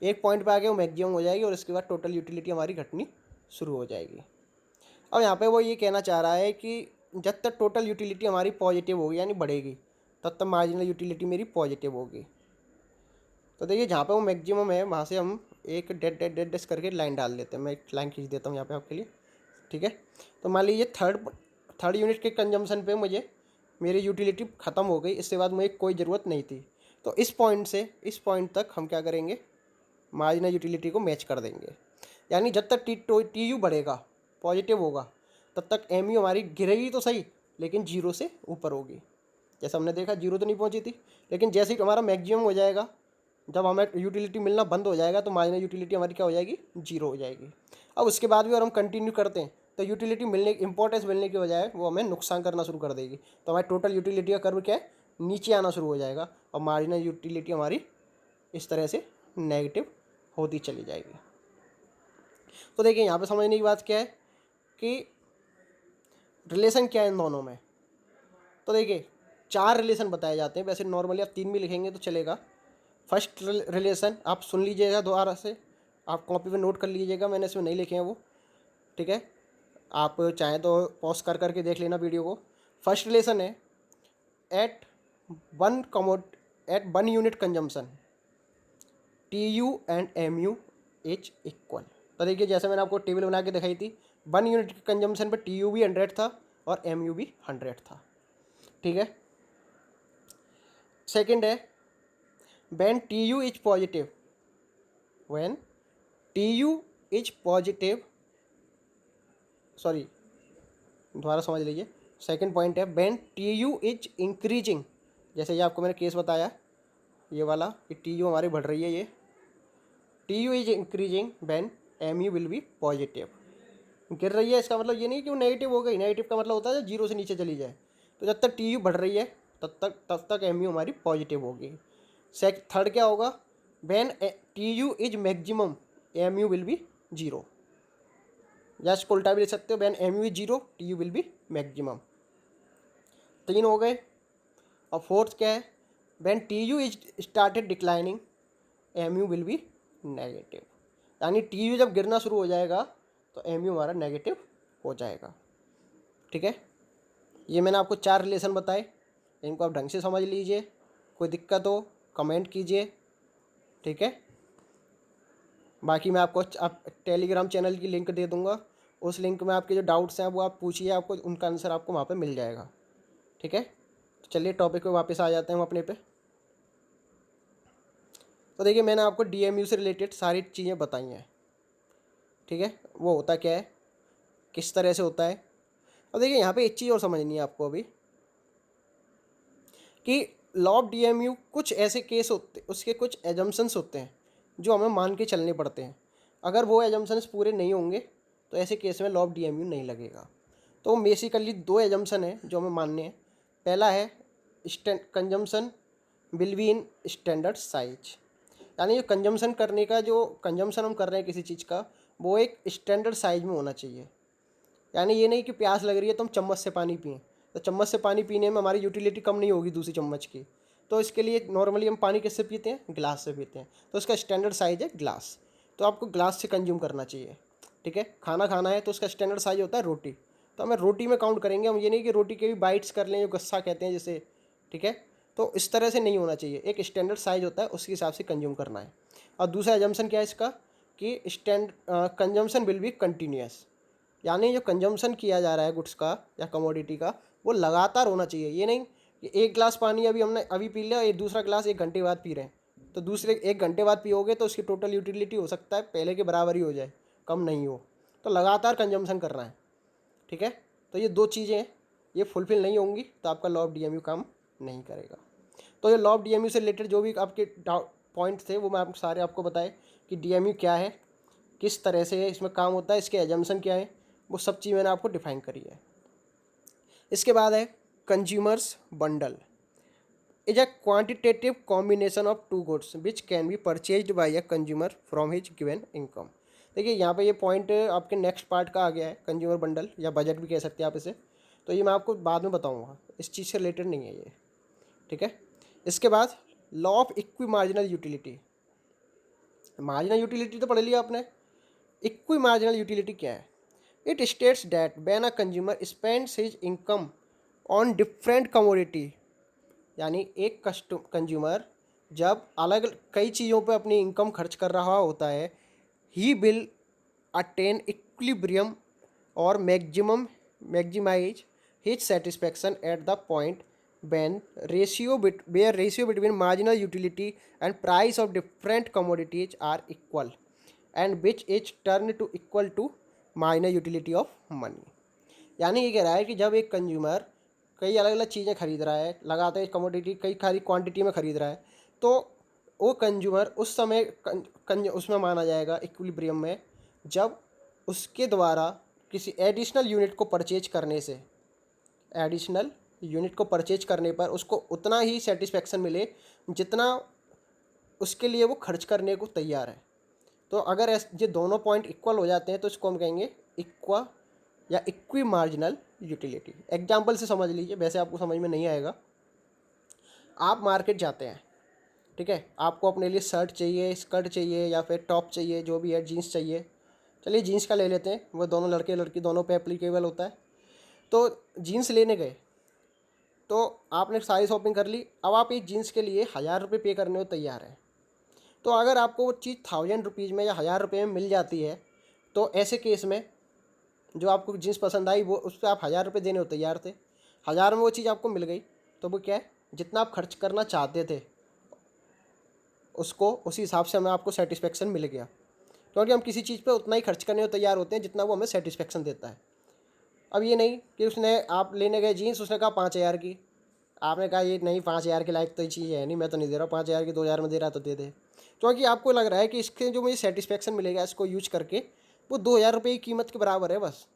एक पॉइंट पे आके वो मैक्सिमम हो जाएगी और इसके बाद टोटल यूटिलिटी हमारी घटनी शुरू हो जाएगी। अब यहाँ पे वो ये कहना चाह रहा है कि जब तक टोटल यूटिलिटी हमारी पॉजिटिव होगी यानी बढ़ेगी, तब तक मार्जिनल यूटिलिटी मेरी पॉजिटिव होगी। तो देखिए जहाँ पे वो मैक्सिमम है वहाँ से हम एक डेड डेड डेड डेस करके लाइन डाल देते हैं। मैं एक लाइन खींच देता हूँ यहाँ पे आपके लिए। ठीक है, तो मान लीजिए थर्ड यूनिट के कंजम्पशन पे मुझे मेरी यूटिलिटी ख़त्म हो गई, इसके बाद मुझे कोई ज़रूरत नहीं थी। तो इस पॉइंट से इस पॉइंट तक हम क्या करेंगे, मार्जिनल यूटिलिटी को मैच कर देंगे। यानी जब तक टी यू बढ़ेगा, पॉजिटिव होगा, तब तक एम यू हमारी गिरेगी तो सही, लेकिन जीरो से ऊपर होगी। जैसा हमने देखा जीरो तो नहीं पहुंची थी, लेकिन जैसे ही हमारा मैक्सिमम हो जाएगा, जब हमें यूटिलिटी मिलना बंद हो जाएगा, तो मार्जिनल यूटिलिटी हमारी क्या हो जाएगी, जीरो हो जाएगी। अब उसके बाद भी अगर हम कंटिन्यू करते हैं तो यूटिलिटी मिलने, इंपॉर्टेंस मिलने की बजाय वो हमें नुकसान करना शुरू कर देगी। तो हमारी टोटल यूटिलिटी का कर्व क्या है, नीचे आना शुरू हो जाएगा और मार्जिनल यूटिलिटी हमारी इस तरह से नेगेटिव होती चली जाएगी। तो देखिए यहाँ पे समझने की बात क्या है कि रिलेशन क्या है इन दोनों में। तो देखिए 4 रिलेशन बताए जाते हैं, वैसे नॉर्मली आप 3 भी लिखेंगे तो चलेगा। फर्स्ट रिलेशन आप सुन लीजिएगा दोबारा से, आप कॉपी पे नोट कर लीजिएगा, मैंने इसमें नहीं लिखे हैं वो। ठीक है, आप चाहें तो पॉज कर करके देख लेना वीडियो को। फर्स्ट रिलेशन है at one unit consumption T U and M U is equal. तो देखिए जैसे मैंने आपको टेबल बना के दिखाई थी, 1 यूनिट के कंजम्पशन पर टी यू भी 100 था और एम यू भी 100 था। ठीक है, सेकेंड है when tu is positive, when tu is positive, sorry दोबारा समझ लीजिए। सेकंड पॉइंट है when tu is इंक्रीजिंग, जैसे ये आपको मैंने केस बताया ये वाला कि tu हमारी बढ़ रही है, ये tu is increasing when mu will be positive. गिर रही है इसका मतलब ये नहीं कि वो नेगेटिव हो गई, नेगेटिव का मतलब होता है जीरो से नीचे चली जाए। तो जब तक tu बढ़ रही है तब तक mu हमारी पॉजिटिव होगी। थर्ड क्या होगा, when T U is maximum M U will be zero, या इसको उल्टा भी लिख सकते हो, when M U is zero T U will be maximum. 3 हो गए। और फोर्थ क्या है, when T U is started declining M U will be negative, यानी टी यू जब गिरना शुरू हो जाएगा तो एम यू हमारा नेगेटिव हो जाएगा। ठीक है, ये मैंने आपको 4 रिलेशन बताए, इनको आप ढंग से समझ लीजिए, कोई दिक्कत हो कमेंट कीजिए। ठीक है, बाकी मैं आपको आप टेलीग्राम चैनल की लिंक दे दूंगा, उस लिंक में आपके जो डाउट्स हैं वो आप पूछिए, आपको उनका आंसर आपको वहाँ पे मिल जाएगा। ठीक है, तो चलिए टॉपिक पे वापस आ जाते हैं हम अपने पे। तो देखिए मैंने आपको डीएमयू से रिलेटेड सारी चीज़ें बताई हैं। ठीक है, वो होता क्या है, किस तरह से होता है। और देखिए यहाँ पे एक चीज़ और समझनी है आपको अभी, कि लॉ ऑफ डीएमयू कुछ ऐसे केस होते, उसके कुछ एजम्पशंस होते हैं जो हमें मान के चलने पड़ते हैं। अगर वो एजम्पशंस पूरे नहीं होंगे तो ऐसे केस में लॉ ऑफ डीएमयू नहीं लगेगा। तो बेसिकली दो एजम्पशन है जो हमें मानने हैं। पहला है consumption will be in standard size, यानी जो कंजम्पशन करने का, जो कंजम्पशन हम कर रहे हैं किसी चीज़ का, वो एक स्टैंडर्ड साइज में होना चाहिए। यानी ये नहीं कि प्यास लग रही है तो हम चम्मच से पानी पिएं, तो चम्मच से पानी पीने में हमारी यूटिलिटी कम नहीं होगी दूसरी चम्मच की। तो इसके लिए नॉर्मली हम पानी किससे पीते हैं, ग्लास से पीते हैं, तो इसका स्टैंडर्ड साइज है ग्लास। तो आपको ग्लास से कंज्यूम करना चाहिए। ठीक है, खाना खाना है तो उसका स्टैंडर्ड साइज होता है रोटी, तो हमें रोटी में काउंट करेंगे हम, ये नहीं कि रोटी के भी बाइट्स कर लें जो गस्सा कहते हैं जैसे। ठीक है, तो इस तरह से नहीं होना चाहिए, एक स्टैंडर्ड साइज होता है उसके हिसाब से कंज्यूम करना है। और दूसरा एजम्पशन क्या है इसका, कि कंजम्पशन विल बी कंटिन्यूस, यानी जो कंजम्पशन किया जा रहा है गुड्स का या कमोडिटी का, वो लगातार होना चाहिए। ये नहीं कि एक गिलास पानी अभी हमने अभी पी लिया, एक दूसरा गिलास 1 घंटे बाद पी रहे हैं, तो दूसरे 1 घंटे बाद पियोगे तो उसकी टोटल यूटिलिटी हो सकता है पहले के बराबर ही हो जाए, कम नहीं हो। तो लगातार कंजम्पशन करना है। ठीक है, तो ये दो चीज़ें हैं, ये फुलफिल नहीं होंगी तो आपका लॉ ऑफ डीएमयू काम नहीं करेगा। तो ये लॉ ऑफ डीएमयू से रिलेटेड जो भी आपके पॉइंट थे वो मैं आप सारे आपको बताए कि डीएमयू क्या है, किस तरह से इसमें काम होता है, इसके एजम्पशन क्या है, वो सब चीज़ मैंने आपको डिफाइन करी है। इसके बाद है consumer's bundle is a quantitative combination of two goods which can be purchased by a consumer from his given income. देखिए यहाँ पे ये पॉइंट आपके नेक्स्ट पार्ट का आ गया है, कंज्यूमर बंडल या बजट भी कह सकते हैं आप इसे। तो ये मैं आपको बाद में बताऊँगा, इस चीज़ से रिलेटेड नहीं है ये। ठीक है, इसके बाद law of equi marginal utility. Marginal utility तो पढ़ लिया आपने, इक्वी मार्जिनल यूटिलिटी क्या है। It states that when a consumer spends his income on different commodity, यानी एक कंज्यूमर जब अलग कई चीज़ों पर अपनी इनकम खर्च कर रहा होता है, ही विल अटेन इक्विलिब्रियम और maximise his satisfaction at the point when ratio between marginal utility and price of different commodities are equal and which is turned to equal to marginal utility of money। यानी ये कह रहा है कि जब एक consumer कई अलग अलग चीज़ें खरीद रहा है, लगातार कमोडिटी कई सारी क्वांटिटी में खरीद रहा है, तो वो कंज्यूमर उस समय उसमें माना जाएगा इक्विलिब्रियम में, जब उसके द्वारा किसी एडिशनल यूनिट को परचेज करने से, एडिशनल यूनिट को परचेज करने पर उसको उतना ही सेटिस्फेक्शन मिले जितना उसके लिए वो खर्च करने को तैयार है। तो अगर ये दोनों पॉइंट इक्वल हो जाते हैं तो इसको हम कहेंगे इक्वा या इक्वी मार्जिनल यूटिलिटी। एग्जाम्पल से समझ लीजिए, वैसे आपको समझ में नहीं आएगा। आप मार्केट जाते हैं, ठीक है, आपको अपने लिए शर्ट चाहिए, स्कर्ट चाहिए या फिर टॉप चाहिए, जो भी है, जीन्स चाहिए। चलिए जीन्स का ले लेते हैं, वो दोनों लड़के लड़की दोनों पे एप्लीकेबल होता है। तो जीन्स लेने गए तो आपने सारी शॉपिंग कर ली, अब आप एक जीन्स के लिए 1000 रुपये पे करने को तैयार हैं। तो अगर आपको वो चीज़ 1000 रुपीज़ में या 1000 रुपये में मिल जाती है, तो ऐसे केस में जो आपको जीन्स पसंद आई वो उस पर आप 1000 रुपये देने को तैयार थे, 1000 में वो चीज़ आपको मिल गई, तो वो क्या है, जितना आप खर्च करना चाहते थे उसको उसी हिसाब से हमें आपको सेटिस्फेक्शन मिल गया, क्योंकि हम किसी चीज़ पे उतना ही खर्च करने को तैयार होते हैं जितना वो हमें सेटिस्फेक्शन देता है। अब ये नहीं कि उसने, आप लेने गए जीन्स, उसने कहा 5000 की, आपने कहा ये नहीं 5000 के लायक तो ये चीज़ है नहीं, मैं तो नहीं दे रहा, 5000 की 2000 में दे रहा तो दे दे। क्योंकि आपको लग रहा है कि इसके जो मुझे सेटिस्फेक्शन मिलेगा इसको यूज करके वो 2000 रुपये की कीमत के बराबर है बस।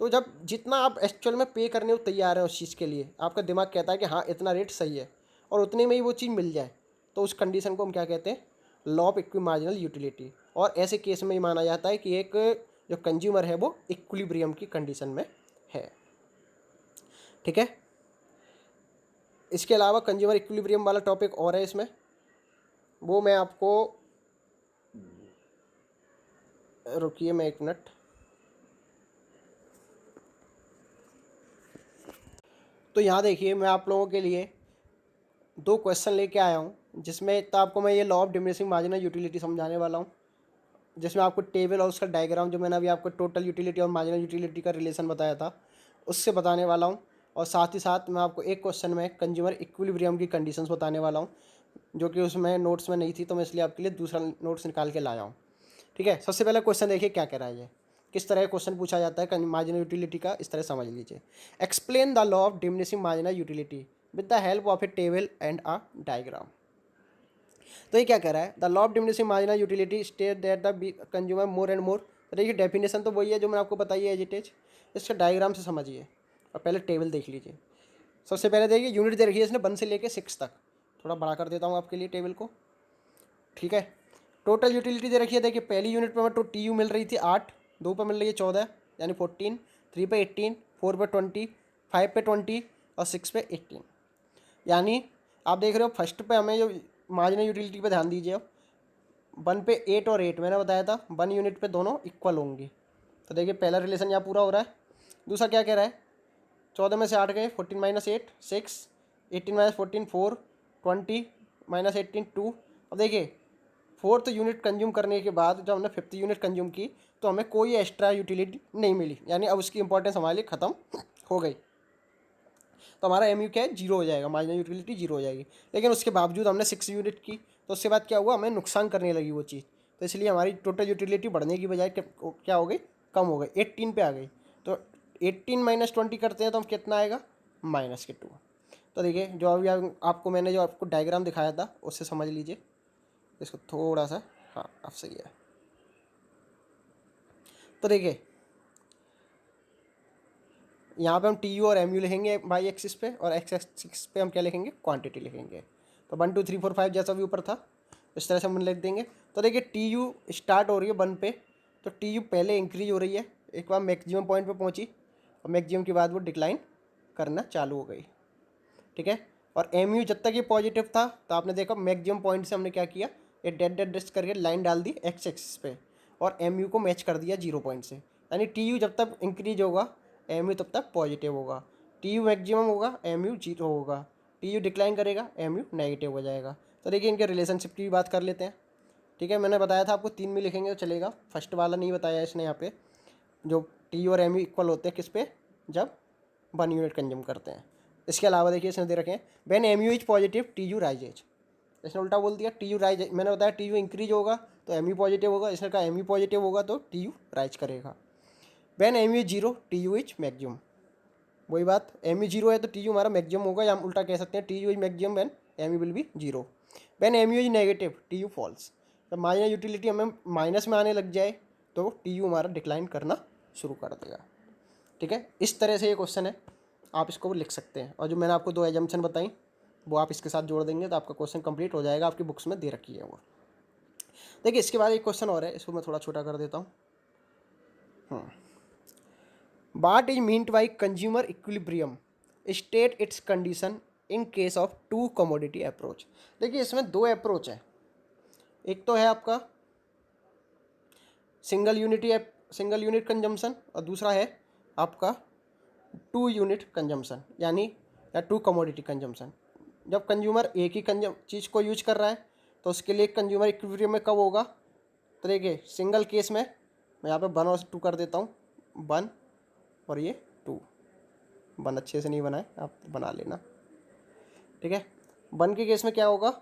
तो जब जितना आप एक्चुअल में पे करने को तैयार हैं उस चीज़ के लिए, आपका दिमाग कहता है कि हाँ इतना रेट सही है और उतने में ही वो चीज़ मिल जाए, तो उस कंडीशन को हम क्या कहते हैं, law of equi marginal utility. और ऐसे केस में ये माना जाता है कि एक जो कंज्यूमर है वो इक्विलिब्रियम की कंडीशन में है। ठीक है, इसके अलावा कंज्यूमर इक्विलिब्रियम वाला टॉपिक और है इसमें, वो मैं आपको, रुकिए मैं 1 मिनट। तो यहाँ देखिए मैं आप लोगों के लिए 2 क्वेश्चन लेके आया हूँ, जिसमें तो आपको मैं ये law of diminishing marginal utility समझाने वाला हूँ, जिसमें आपको टेबल और उसका डायग्राम, जो मैंने अभी आपको टोटल यूटिलिटी और मार्जिनल यूटिलिटी का रिलेशन बताया था, उससे बताने वाला हूँ। और साथ ही साथ मैं आपको एक क्वेश्चन में कंज्यूमर इक्विलिब्रियम की कंडीशंस बताने वाला हूँ, जो कि उसमें नोट्स में नहीं थी, तो मैं इसलिए आपके लिए दूसरा नोट्स निकाल के लाया हूँ। ठीक है, सबसे पहला क्वेश्चन देखिए क्या कह रहा है ये, किस तरह क्वेश्चन पूछा जाता है मार्जिनल यूटिलिटी का, इस तरह समझ लीजिए। Explain the law of diminishing marginal utility with the help of A table and a diagram. तो ये क्या कह रहा है, the law of diminishing marginal utility state that the consumer more and मोर। तो देखिए डेफिनेशन तो वही है जो मैंने आपको बताई है एज इट इज, इसका डायग्राम से समझिए और पहले टेबल देख लीजिए। सबसे पहले देखिए यूनिट दे रखी है इसने 1 से लेके 6 तक, थोड़ा बड़ा कर देता हूँ आपके लिए टेबल को, ठीक है। टोटल यूटिलिटी दे रखी है, देखिए पहली यूनिट पर हमें तो टी यू मिल रही थी 8, 2 पर मिल रही है 14 यानी 14, 3 पे 18, 4 पे 20, 5 पे 20 और 6 पे 18। यानी आप देख रहे हो फर्स्ट पे हमें जो मार्जिनल यूटिलिटी पे ध्यान दीजिए, अब 1 पे 8 और 8 मैंने बताया था 1 यूनिट पे दोनों इक्वल होंगी। तो देखिए पहला रिलेशन यहाँ पूरा हो रहा है। दूसरा क्या कह रहा है, 14 में से 8 गए, 14 माइनस 8 6, 18 माइनस 14 4, 20 माइनस 18 2। अब देखिए 4th यूनिट कंज्यूम करने के बाद जब हमने 5th यूनिट कंज्यूम की तो हमें कोई एक्स्ट्रा यूटिलिटी नहीं मिली, यानी अब उसकी इंपॉर्टेंस हमारे लिए ख़त्म हो गई। तो हमारा एम यू क्या है, 0 हो जाएगा, मार्जिनल यूटिलिटी 0 हो जाएगी। लेकिन उसके बावजूद हमने 6 यूनिट की तो उसके बाद क्या हुआ, हमें नुकसान करने लगी वो चीज़। तो इसलिए हमारी टोटल यूटिलिटी बढ़ने की बजाय क्या हो गई, कम हो गई, 18 पे आ गई। तो 18 माइनस 20 करते हैं तो हम कितना आएगा, -2। तो देखिए जो अभी आपको मैंने जो आपको डायग्राम दिखाया था उससे समझ लीजिए इसको थोड़ा सा, हाँ अब सही है। तो देखिए यहाँ पे हम टी यू और एम यू लिखेंगे वाई एक्सिस पे, और एक्स एक्सिस पे हम क्या लिखेंगे, क्वांटिटी लिखेंगे। तो 1 2 3 4 5 जैसा भी ऊपर था इस तरह से हम लिख देंगे। तो देखिए टी यू स्टार्ट हो रही है 1 पे, तो टी यू पहले इंक्रीज हो रही है, एक बार मैक्सिमम पॉइंट पे पहुंची और मैक्सिमम के बाद वो डिक्लाइन करना चालू हो गई, ठीक है। और एम यू जब तक ये पॉजिटिव था तो आपने देखा मैक्सिमम पॉइंट से हमने क्या किया, ये डेड डेड डेस्ट करके लाइन डाल दी एक्स एक्सिस पे और एम यू को मैच कर दिया 0 पॉइंट से। यानी टी यू जब तक इंक्रीज होगा एम यू तब तक पॉजिटिव होगा, टी यू मैक्सिमम होगा एम यू 0 होगा, टी यू डिक्लाइन करेगा एम यू नेगेटिव हो जाएगा। तो देखिए इनके रिलेशनशिप की भी बात कर लेते हैं, ठीक है। मैंने बताया था आपको 3 में लिखेंगे तो चलेगा, फर्स्ट वाला नहीं बताया इसने यहाँ पे, जो टी यू और एम यू इक्वल होते हैं किस पे, जब 1 यूनिट कंज्यूम करते हैं। इसके अलावा देखिए इसने दे रखे हैं when M U is positive T U rises, इसने उल्टा बोल दिया टी यू राइज, मैंने बताया टी यू इंक्रीज होगा तो एम यू पॉजिटिव होगा, इसने कहा एम यू पॉजिटिव होगा तो टी यू राइज करेगा। When M U is 0 T U is maximum, वही बात, एम यू 0 है तो टी यू हमारा मैक्सिमम होगा, या हम उल्टा कह सकते हैं T U is maximum when M U will be 0। When M U is negative T U falls, जब माइनस यूटिलिटी हमें माइनस में आने लग जाए तो टी यू हमारा डिक्लाइन करना शुरू कर देगा, ठीक है। इस तरह से ये क्वेश्चन है, आप इसको लिख सकते हैं। और जो मैंने आपको 2 एजम्पशन बताई वो आप इसके साथ जोड़ देंगे तो आपका क्वेश्चन कंप्लीट हो जाएगा, आपकी बुक्स में दे रखी है वो। देखिए इसके बाद एक क्वेश्चन और है, इसको मैं थोड़ा छोटा कर देता हूँ। What is meant by consumer equilibrium, state it's condition in case of 2 commodity approach. देखिए इसमें 2 अप्रोच है, एक तो है आपका सिंगल यूनिट कंजम्पशन और दूसरा है आपका 2 यूनिट कंजम्पशन, यानी या 2 कमोडिटी कंजम्पशन। जब कंज्यूमर एक ही चीज़ को यूज कर रहा है तो उसके लिए कंज्यूमर इक्विलिब्रियम में कब होगा, तो देखिए सिंगल केस में मैं यहाँ पे 1 और 2 कर देता हूँ, 1 और ये 2, 1 अच्छे से नहीं बना है आप बना लेना, ठीक है। 1 के केस में क्या होगा,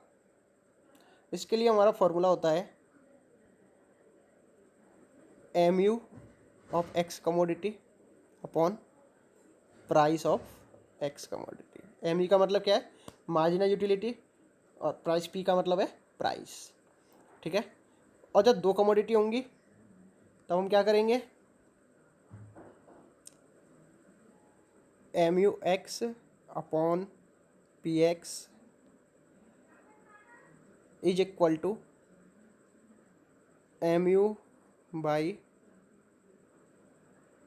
इसके लिए हमारा फॉर्मूला होता है M U of X commodity upon price of X commodity. M U का मतलब क्या है, मार्जिनल यूटिलिटी, और प्राइस पी का मतलब है प्राइस, ठीक है। और जब 2 कमोडिटी होंगी तब हम क्या करेंगे, M U X upon P X is equal to M U Y,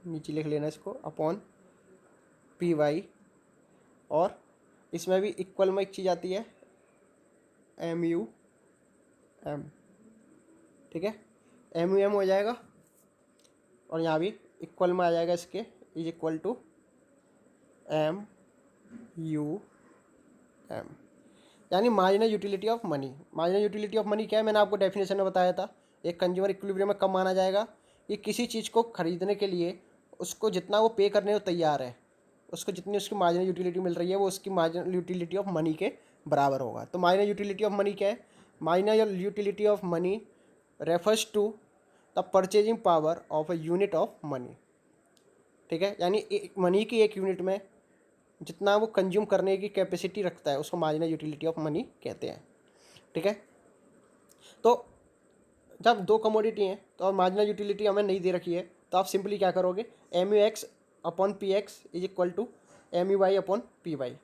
नीचे लिख लेना इसको, अपॉन पी वाई, और इसमें भी इक्वल में एक चीज़ आती है एम यू एम, ठीक है। एम यू एम हो जाएगा और यहाँ भी इक्वल में आ जाएगा इसके, is equal to M U M, यानी marginal utility of money. Marginal utility of money क्या है, मैंने आपको डेफिनेशन में बताया था, एक कंज्यूमर इक्विलिब्रियम में कब माना जाएगा, ये किसी चीज़ को खरीदने के लिए उसको जितना वो पे करने को तैयार है, उसको जितनी उसकी मार्जिनल यूटिलिटी मिल रही है वो उसकी मार्जिनल यूटिलिटी ऑफ मनी के बराबर होगा। तो मार्जिनल यूटिलिटी ऑफ मनी क्या है, marginal utility of money refers to the purchasing power of a unit of money. ठीक है, यानी मनी की एक यूनिट में जितना वो कंज्यूम करने की कैपेसिटी रखता है उसको मार्जिनल यूटिलिटी ऑफ मनी कहते हैं। ठीक है, तो जब दो कमोडिटी हैं तो और मार्जिनल यूटिलिटी हमें नहीं दे रखी है, तो आप सिंपली क्या करोगे, M U X upon P X is equal to M U Y upon P Y.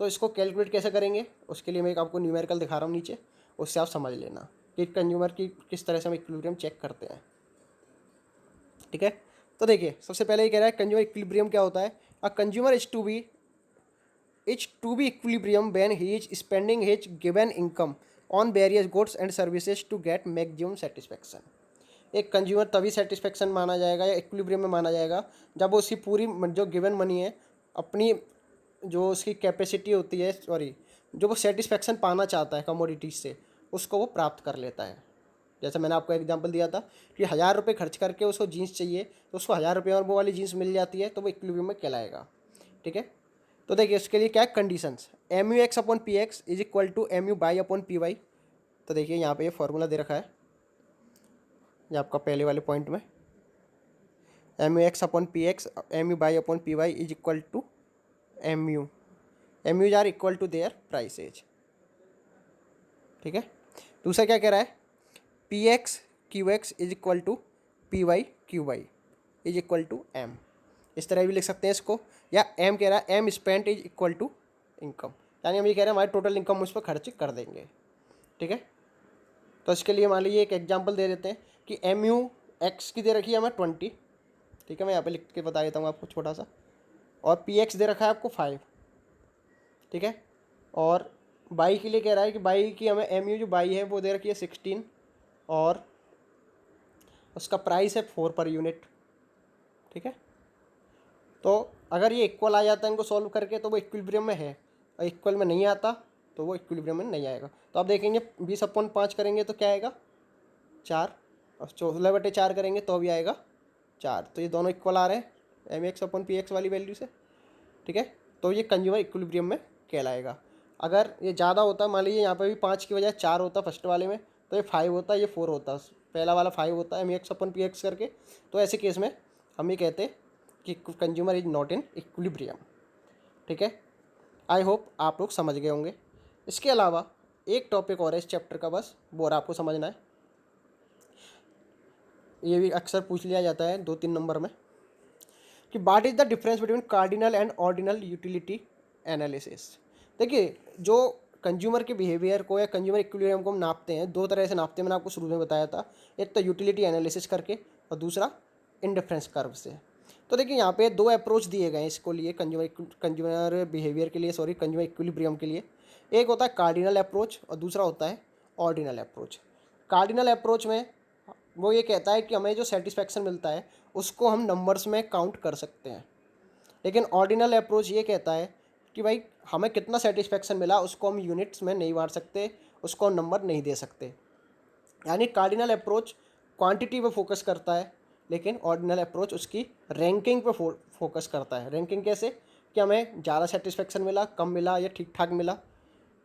तो इसको कैलकुलेट कैसे करेंगे, उसके लिए मैं एक आपको न्यूमेरिकल दिखा रहा हूँ नीचे, उससे आप समझ लेना कि कंज्यूमर की किस तरह से हम इक्विलिब्रियम चेक करते हैं। ठीक है, तो देखिए सबसे पहले ये कह रहा है कंज्यूमर इक्विलिब्रियम क्या होता है। A consumer is to be equilibrium when he is spending his given income on various goods and services to get maximum satisfaction. एक कंज्यूमर तभी सेटिस्फैक्शन माना जाएगा या इक्विलिब्रियम में माना जाएगा जब वो उसकी पूरी जो गिवन मनी है, अपनी जो उसकी कैपेसिटी होती है, सॉरी, जो वो सेटिस्फैक्शन पाना चाहता है कमोडिटीज से, उसको वो प्राप्त कर लेता है। जैसे मैंने आपको एग्जांपल दिया था कि 1000 रुपये खर्च करके उसको जीन्स चाहिए, तो उसको 1000 रुपये और वो वाली जीन्स मिल जाती है, तो वो इक्विलिब्रियम में कहलाएगा। ठीक है, तो देखिए इसके लिए क्या conditions, M U X upon P X is equal to M U Y upon P Y. तो देखिए यहाँ पे ये फॉर्मूला दे रखा है, ये आपका पहले वाले पॉइंट में, M U X upon P X M U Y upon P Y is equal to M Us are equal to their prices. ठीक है, दूसरा क्या कह रहा है, P X Q X is equal to P Y Q Y is equal to M. इस तरह भी लिख सकते हैं इसको, या एम कह रहा है M spent is equal to income, यानी हम ये कह रहे हैं हमारी टोटल इनकम उस पर खर्च कर देंगे। ठीक है, तो इसके लिए मान लीजिए एक एग्जांपल दे देते हैं कि एम यू एक्स की दे रखी है हमें 20। ठीक है, मैं यहाँ पे लिख के बता देता हूँ आपको छोटा सा, और पी एक्स दे रखा है आपको 5। ठीक है, और बाई के लिए कह रहा है कि बाई की हमें एम यू जो बाई है वो दे रखी है 16, और उसका प्राइस है 4 पर यूनिट। ठीक है, तो अगर ये इक्वल आ जाता है इनको सॉल्व करके तो वो इक्विलिब्रियम में है, और इक्वल में नहीं आता तो वो इक्विलिब्रियम में नहीं आएगा। तो आप देखेंगे 20/5 करेंगे तो क्या आएगा 4, और 16/4 करेंगे तो भी आएगा 4। तो ये दोनों इक्वल आ रहे हैं M X upon P X वाली वैल्यू से। ठीक है, तो ये कंज्यूमर इक्विलिब्रियम में कहलाएगा। अगर ये ज़्यादा होता, मान लीजिए यहाँ पर भी 5 की बजाय 4 होता फर्स्ट वाले में, तो ये 5 होता, ये 4 होता, पहला वाला 5 होता M x upon P x करके। तो ऐसे केस में हम ये कहते कि consumer is not in equilibrium. ठीक है, आई होप आप लोग समझ गए होंगे। इसके अलावा एक टॉपिक और है इस चैप्टर का, बस वो और आपको समझना है, ये भी अक्सर पूछ लिया जाता है 2-3 नंबर में, कि what is the difference between cardinal and ordinal utility analysis. देखिए जो कंज्यूमर के बिहेवियर को या कंज्यूमर इक्विलिब्रियम को हम नापते हैं, दो तरह से नापते हैं, मैंने आपको शुरू में बताया था, एक तो यूटिलिटी एनालिसिस करके और दूसरा इंडिफरेंस कर्व से। तो देखिए यहाँ पे दो अप्रोच दिए गए हैं इसको लिए, कंज्यूमर बिहेवियर के लिए, सॉरी कंज्यूमर इक्विलिब्रियम के लिए। एक होता है कार्डिनल अप्रोच और दूसरा होता है ऑर्डिनल अप्रोच। कार्डिनल अप्रोच में वो ये कहता है कि हमें जो सेटिस्फैक्शन मिलता है उसको हम नंबर्स में काउंट कर सकते हैं, लेकिन ऑर्डिनल अप्रोच ये कहता है कि भाई हमें कितना सेटिस्फैक्शन मिला उसको हम यूनिट्स में नहीं बांट सकते, उसको हम नंबर नहीं दे सकते। यानी कार्डिनल अप्रोच क्वांटिटी पे फोकस करता है, लेकिन ऑर्डिनल अप्रोच उसकी रैंकिंग पे फोकस करता है। रैंकिंग कैसे, कि हमें ज़्यादा सेटिस्फैक्शन मिला, कम मिला या ठीक ठाक मिला।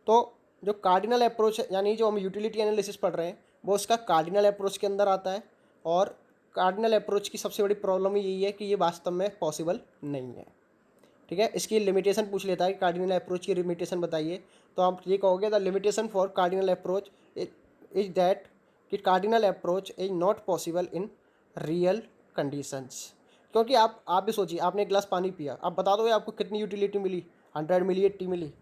तो जो कार्डिनल अप्रोच है, यानी जो हम यूटिलिटी एनालिसिस पढ़ रहे हैं, वो उसका कार्डिनल अप्रोच के अंदर आता है। और कार्डिनल अप्रोच की सबसे बड़ी प्रॉब्लम यही है कि ये वास्तव में पॉसिबल नहीं है। ठीक है, इसकी लिमिटेशन पूछ लेता है कि कार्डिनल अप्रोच की लिमिटेशन बताइए, तो आप ये कहोगे the limitation for cardinal approach is that कि cardinal approach is not possible in real conditions. क्योंकि आप भी सोचिए, आपने एक गिलास पानी पिया, आप बता दो आपको कितनी यूटिलिटी मिली, 100 मिली, 80 मिली,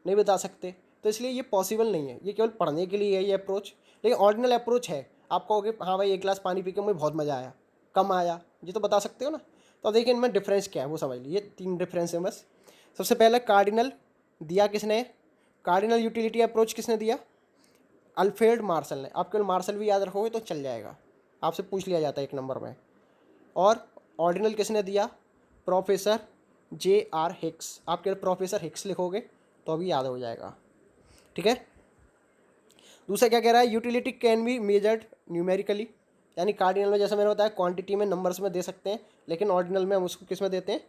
नहीं बता सकते। तो इसलिए ये पॉसिबल नहीं है, ये केवल पढ़ने के लिए है ये अप्रोच। लेकिन ऑर्डिनल अप्रोच है, आप कहोगे हाँ भाई एक गिलास पानी पी के मुझे बहुत मज़ा आया, कम आया, ये तो बता सकते हो ना। तो देखिए इनमें डिफरेंस क्या है वो समझ लीजिए, 3 डिफरेंस है बस। सबसे पहले कार्डिनल दिया किसने, कार्डिनल यूटिलिटी अप्रोच किसने दिया, अल्फ्रेड मार्शल ने। आप केवल मार्शल भी याद रखोगे तो चल जाएगा, आपसे पूछ लिया जाता है 1 नंबर में। और ऑर्डिनल किसने दिया, प्रोफेसर J.R. हिक्स। आप केवल प्रोफेसर हिक्स लिखोगे तो भी याद हो जाएगा। ठीक है, दूसरा क्या कह रहा है, utility can be measured numerically. यानी कार्डिनल में जैसा मैंने बताया क्वांटिटी में नंबर्स में दे सकते हैं, लेकिन ऑर्डिनल में हम उसको किस में देते हैं,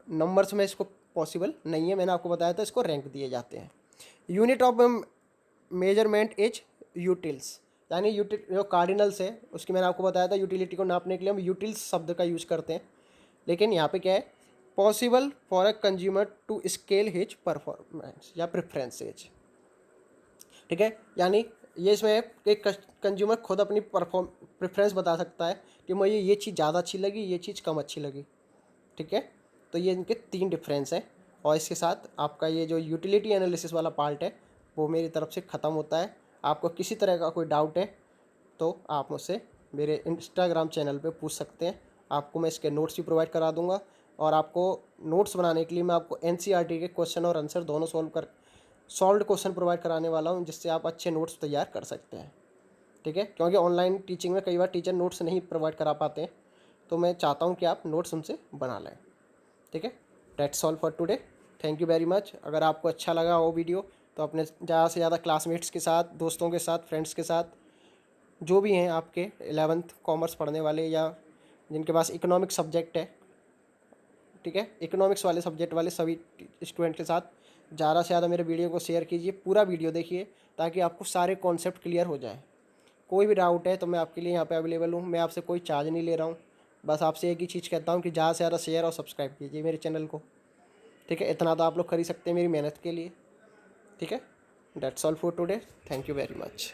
नंबर्स में इसको पॉसिबल नहीं है। मैंने आपको बताया था इसको रैंक दिए जाते हैं। Unit of measurement is utils. यानी जो कार्डिनल्स है उसकी मैंने आपको बताया था, यूटिलिटी को नापने के लिए हम यूटिल्स शब्द का यूज करते हैं, लेकिन यहाँ पे क्या है, possible for a consumer to scale his performance या प्रेफरेंसेज। ठीक है, यानी ये इसमें एक कंज्यूमर खुद अपनी प्रेफरेंस बता सकता है कि मुझे ये चीज़ ज़्यादा अच्छी लगी, ये चीज़ कम अच्छी लगी। ठीक है, तो ये इनके 3 डिफरेंस हैं। और इसके साथ आपका ये जो यूटिलिटी एनालिसिस वाला पार्ट है वो मेरी तरफ से ख़त्म होता है। आपको किसी तरह का कोई डाउट है तो आप मुझसे मेरे इंस्टाग्राम चैनल पे पूछ सकते हैं, आपको मैं इसके नोट्स भी प्रोवाइड करा दूंगा। और आपको नोट्स बनाने के लिए मैं आपको एनसीईआरटी के क्वेश्चन और आंसर दोनों सॉल्व्ड क्वेश्चन प्रोवाइड कराने वाला हूँ, जिससे आप अच्छे नोट्स तैयार कर सकते हैं। ठीक है, क्योंकि ऑनलाइन टीचिंग में कई बार टीचर नोट्स नहीं प्रोवाइड करा पाते हैं, तो मैं चाहता हूँ कि आप नोट्स उनसे बना लें। ठीक है, that's all for today, thank you very much. अगर आपको अच्छा लगा वो वीडियो तो अपने ज़्यादा से ज़्यादा क्लासमेट्स के साथ, दोस्तों के साथ, फ्रेंड्स के साथ, जो भी हैं आपके 11th कॉमर्स पढ़ने वाले या जिनके पास इकोनॉमिक सब्जेक्ट है, ठीक है, इकोनॉमिक्स वाले सब्जेक्ट वाले सभी स्टूडेंट के साथ ज़्यादा से ज़्यादा मेरे वीडियो को शेयर कीजिए, पूरा वीडियो देखिए ताकि आपको सारे कॉन्सेप्ट क्लियर हो जाए। कोई भी डाउट है तो मैं आपके लिए यहाँ पे अवेलेबल हूँ, मैं आपसे कोई चार्ज नहीं ले रहा हूँ, बस आपसे एक ही चीज़ कहता हूँ कि ज़्यादा से ज़्यादा शेयर और सब्सक्राइब कीजिए मेरे चैनल को। ठीक है, इतना तो आप लोग कर ही सकते हैं मेरी मेहनत के लिए। ठीक है, that's all for today, thank you very much.